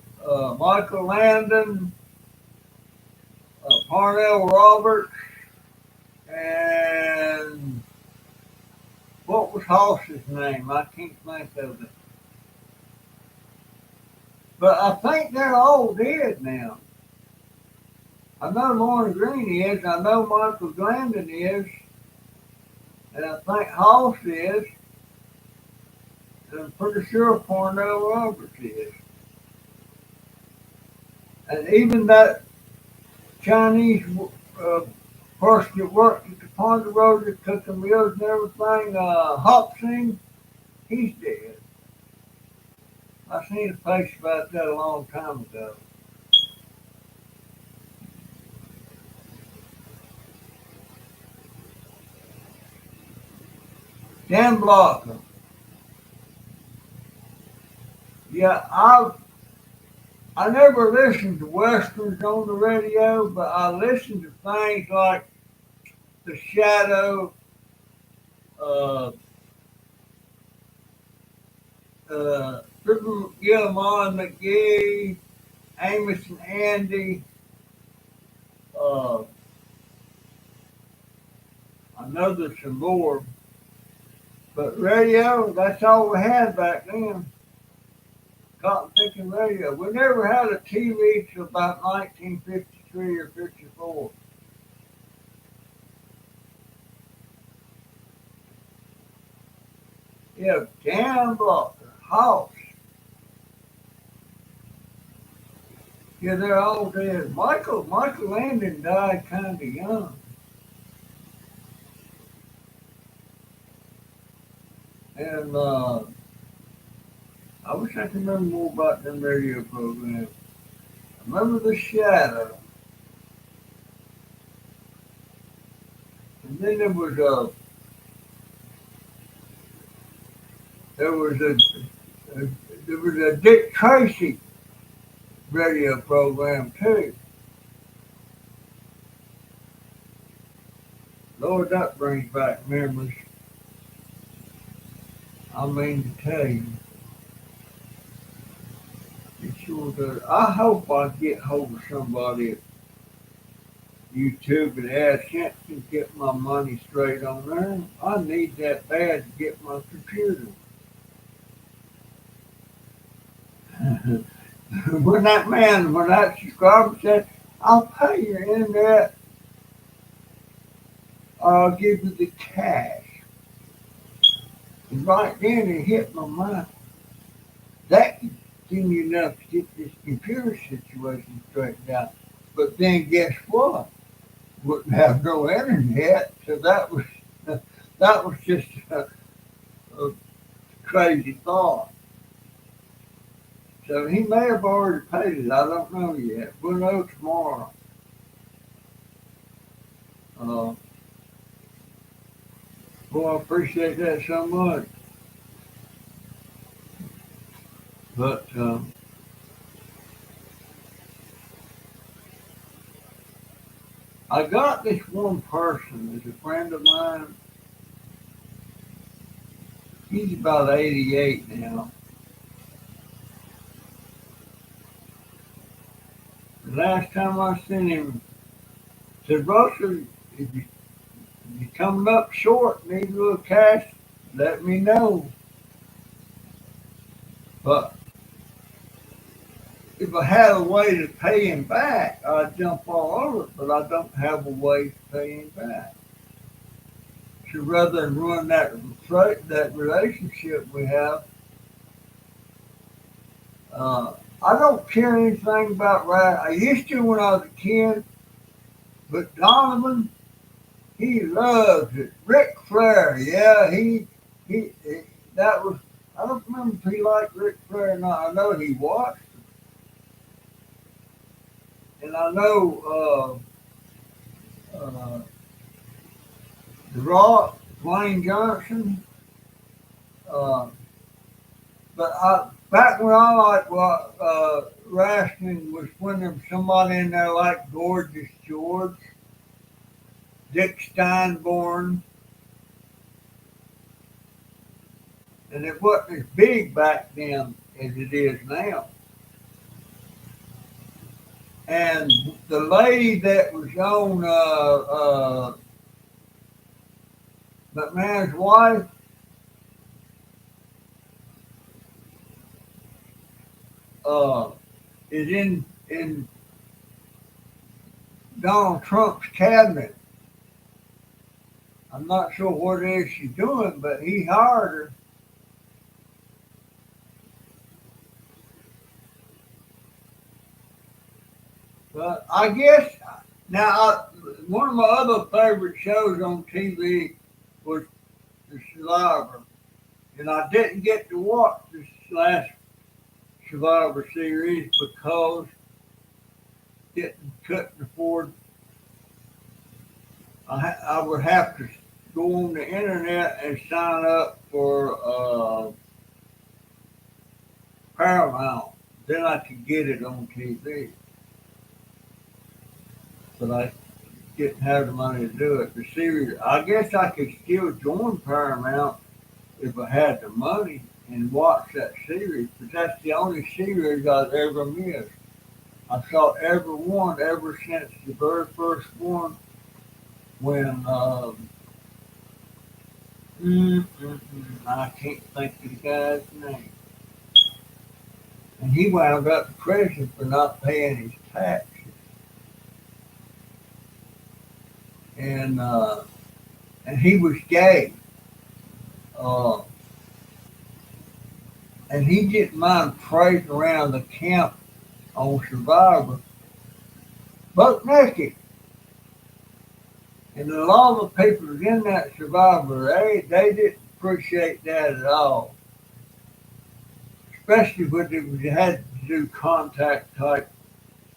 Michael Landon, Parnell Roberts, and what was Hoss's name? I can't think of it. But I think they're all dead now. I know Lauren Green is. I know Michael Landon is. And I think Hoss is. And I'm pretty sure Parnell Roberts is. And even that Chinese uh, person that worked at the Ponderosa cooking meals and everything, Hopsing, he's dead. I seen a post about that a long time ago. Dan Blocker. Yeah, I never listened to westerns on the radio, but I listened to things like The Shadow, uh, Triple Gilmore McGee, Amos and Andy. Uh, I know there's some more, but radio, that's all we had back then. Cotton picking radio. We never had a TV till about 1953 or 54. Yeah, Dan Blocker, House. Yeah, they're all dead. Michael Landon died kind of young. And I wish I could remember more about them radio programs. I remember The Shadow. And then there was a there was a Dick Tracy radio program too. Lord, that brings back memories. I mean to tell you, it sure does. I hope I get hold of somebody at YouTube and ask Kent to get my money straight on there. I need that bad to get my computer. when that subscriber said, I'll pay your internet or I'll give you the cash. And right then it hit my mind. That could give me enough to get this computer situation straightened out. But then guess what? Wouldn't have no internet, so that was just a crazy thought. So he may have already paid it. I don't know yet. We'll know tomorrow. Uh, Boy, I appreciate that so much. But I got this one person as a friend of mine. He's about 88 now. The last time I seen him, said, Russell, if you're coming up short, need a little cash, let me know. But if I had a way to pay him back, I'd jump all over it, but I don't have a way to pay him back. So rather than ruin that relationship we have, I don't care anything about rap. I used to when I was a kid, but Donovan, he loves it. Ric Flair, yeah, he that was. I don't remember if he liked Ric Flair or not. I know he watched, and I know The Rock, Dwayne Johnson. Uh, back when I liked wrestling was when there was somebody in there like Gorgeous George, Dick Steinborn, and it wasn't as big back then as it is now. And the lady that was on McMahon's wife, uh, is in Donald Trump's cabinet. I'm not sure what it is she's doing, but he hired her. But I guess now one of my other favorite shows on TV was The Survivor, and I didn't get to watch this last Survivor series because couldn't afford. I would have to go on the internet and sign up for Paramount. Then I could get it on TV. But I didn't have the money to do it. The series, I guess I could still join Paramount if I had the money and watch that series, but that's the only series I've ever missed. I saw every one ever since the very first one when I can't think of the guy's name, and he wound up in prison for not paying his taxes, and and he was gay, uh, and he didn't mind parading around the camp on Survivor, buck naked. And a lot of the people in that Survivor, they didn't appreciate that at all, especially when they had to do contact type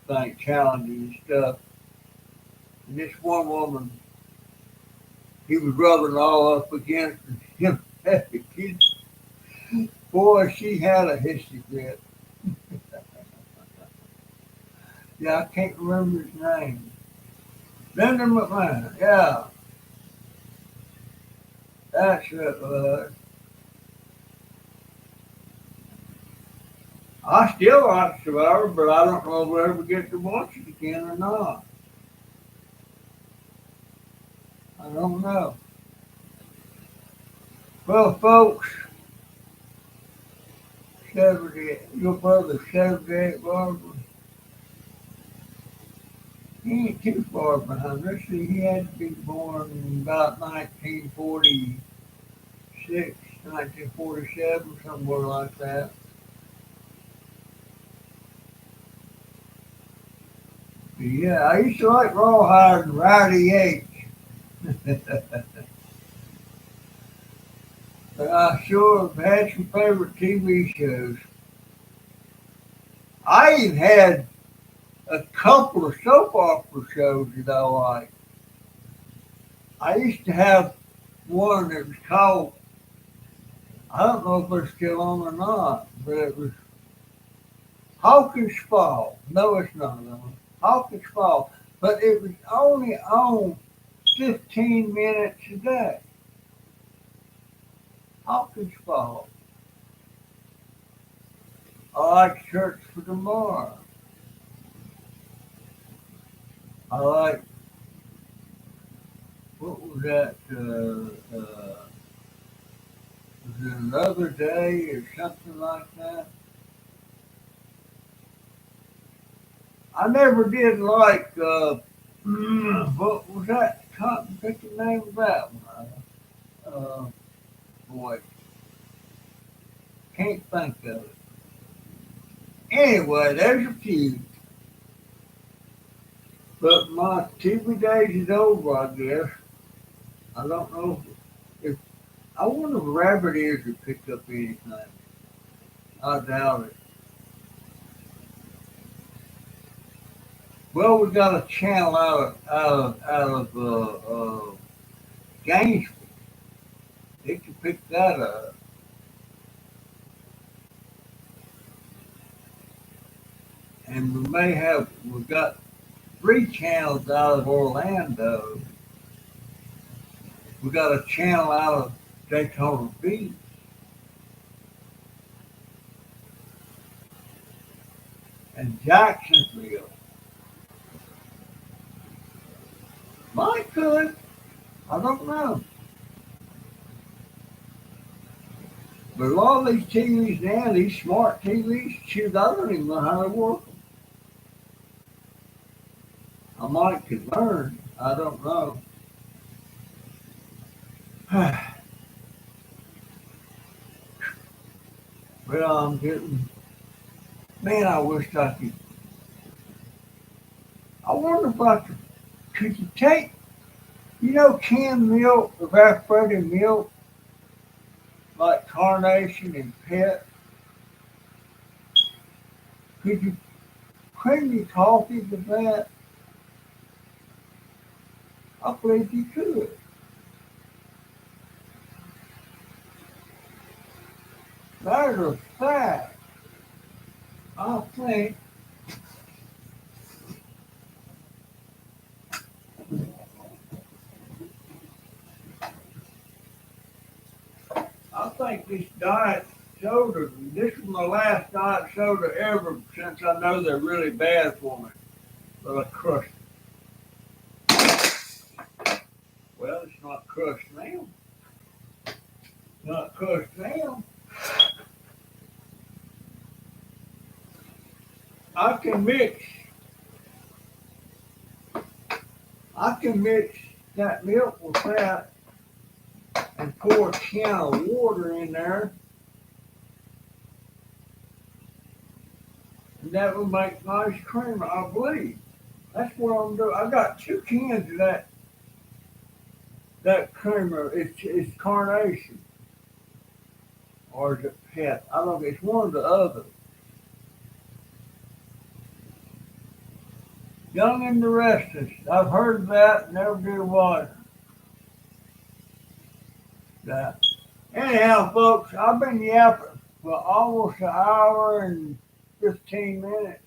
thing, challenges and stuff. And this one woman, he was rubbing all up against him. Boy, she had a hissy fit. Yeah, I can't remember his name. Linda McMahon, yeah, that's what it was. I still like Survivor, but I don't know if we'll ever get to watch it again or not. I don't know. Well, folks, discovered it. Your brother discovered that, Barbara. He ain't too far behind. Let's see, he had to be born about 1946, 1947, somewhere like that. But yeah, I used to like Rawhide and Rowdy Yates. But I sure have had some favorite TV shows. I even had a couple of soap opera shows that I liked. I used to have one that was called, I don't know if they're still on or not, but it was Hawkins Fall. No, it's not on. Hawkins Fall. But it was only on 15 minutes a day. Hawkins Fall. I like Church for Tomorrow. I like, what was that? Was it Another Day or something like that? I never did like, what was that? Can't think the name of that one. Boy, can't think of it. Anyway, there's a few. But my TV days is over, I guess. I don't know if I wonder if rabbit ears would pick up anything. I doubt it. Well, we got a channel out of Gainesville. They can pick that up. And we got three channels out of Orlando. We got a channel out of Daytona Beach. And Jacksonville. Might could. I don't know. But a lot of these TVs now, these smart TVs, shoot, I don't even know how to work them. I might could learn. I don't know. Well, I'm getting, man, I wish I could. I wonder if could you take, canned milk, evaporated milk, like Carnation and Pet? Could you cream your coffee with that? I believe you could. Matter of fact, I think this diet soda, this is my last diet soda ever since I know they're really bad for me. But I crushed it. Well, it's not crushed now. Not crushed now. I can mix I can mix that milk with that and pour a can of water in there, and that would make nice cream, I believe. That's what I'm doing. I got two cans of that creamer. It's Carnation or is it Pet? I don't know. It's one or the other. Young and the Restless. I've heard of that. Never did watch that. Anyhow, folks, I've been yapping for almost an hour and 15 minutes.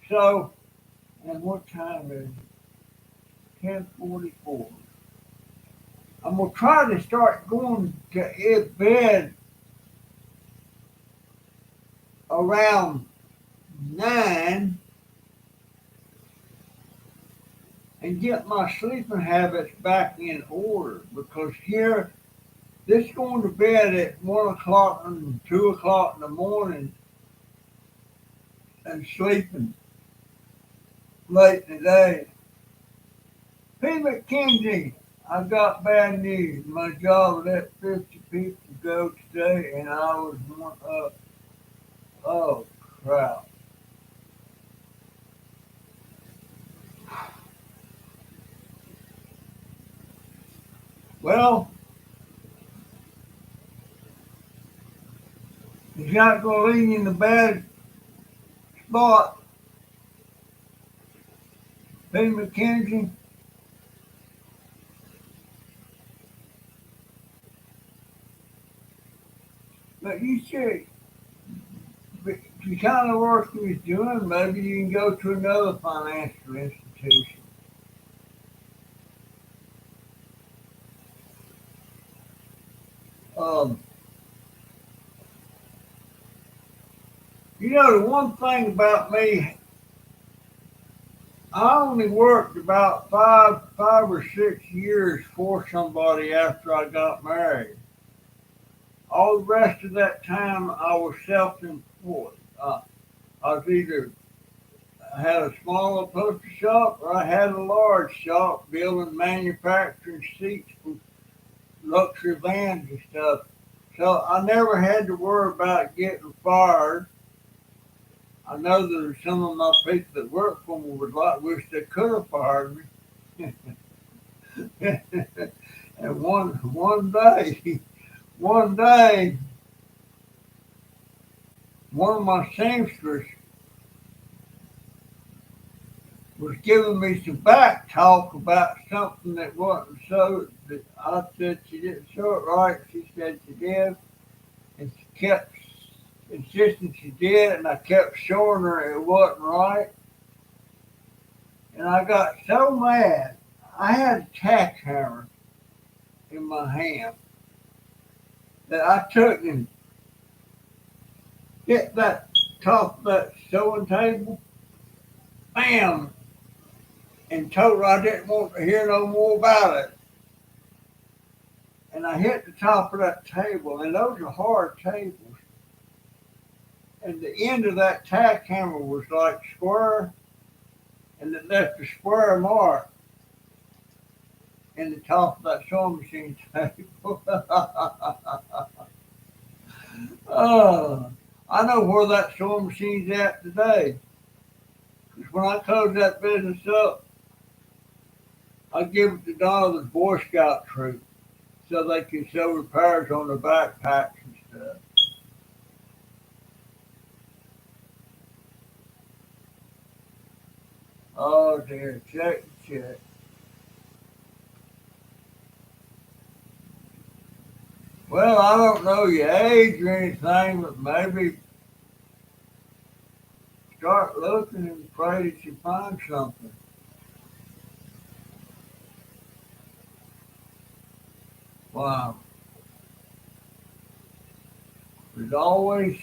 So, and what time is it? 10:44. I'm gonna try to start going to bed around 9 and get my sleeping habits back in order because here This going to bed at 1 o'clock and 2 o'clock in the morning and sleeping late in the day. P. McKenzie, I got bad news. My job let 50 people go today, and I was one up. Oh, crap. Well, he's not going to leave you in the bad spot, P. McKenzie. But you should, the kind of work he was doing, maybe you can go to another financial institution. Um, the one thing about me, I only worked about 5 or 6 years for somebody after I got married. All the rest of that time, I was self-employed. I was either I had a small upholstery shop or I had a large shop building manufacturing seats for luxury vans and stuff. So I never had to worry about getting fired. I know that some of my people that work for me would like wish they could have fired me. And one day, one of my seamsters was giving me some back talk about something that wasn't so. That I said she didn't sew it right. She said she did, and she kept insisting she did, and I kept showing her it wasn't right. And I got so mad. I had a tack hammer in my hand that I took and hit that top of that sewing table, bam, and told her I didn't want to hear no more about it. And I hit the top of that table, and those are hard tables. And the end of that tack hammer was like square, and it left a square mark in the top of that sewing machine table. Oh, I know where that sewing machine's at today. Because when I closed that business up, I give it to Donald's Boy Scout troop so they can sew repairs on their backpacks and stuff. Oh dear, check, check. Well, I don't know your age or anything, but maybe start looking and pray that you find something. Wow. There's always,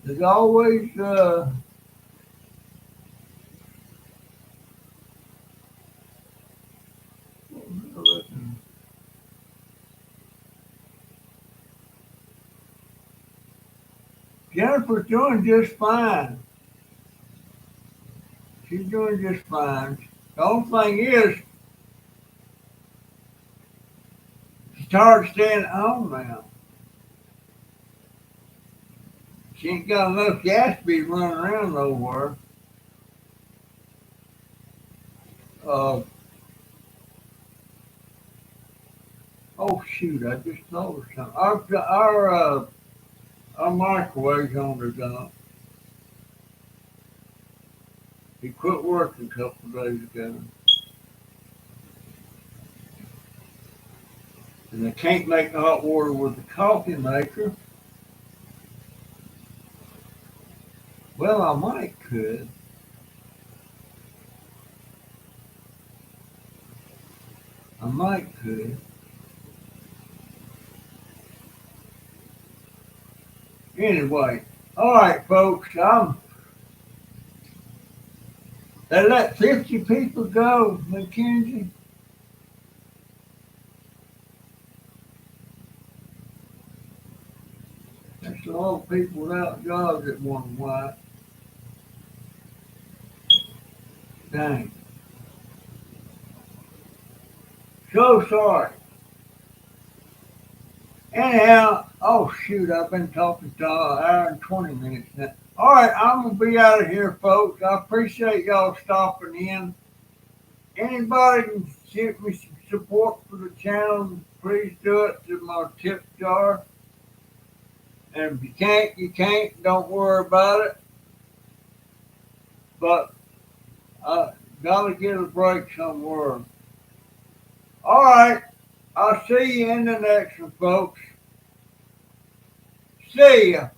there's always, Jennifer's doing just fine. She's doing just fine. The only thing is, she's tired of staying at home now. She ain't got enough gas to be running around nowhere. Uh, oh shoot, I just thought of something. Our microwave's on the dump. He quit working a couple of days ago. And they can't make the hot water with the coffee maker. Well, I might could. I might could. Anyway, all right, folks. They let 50 people go, McKenzie. a lot of people without jobs that wonder why. Dang. So sorry. Anyhow, oh shoot, I've been talking to an hour and 20 minutes now. All right, I'm going to be out of here, folks. I appreciate y'all stopping in. Anybody can shoot me some support for the channel, please do it to my tip jar. And if you can't, you can't. Don't worry about it. But I gotta get a break somewhere. All right, I'll see you in the next one, folks. See ya.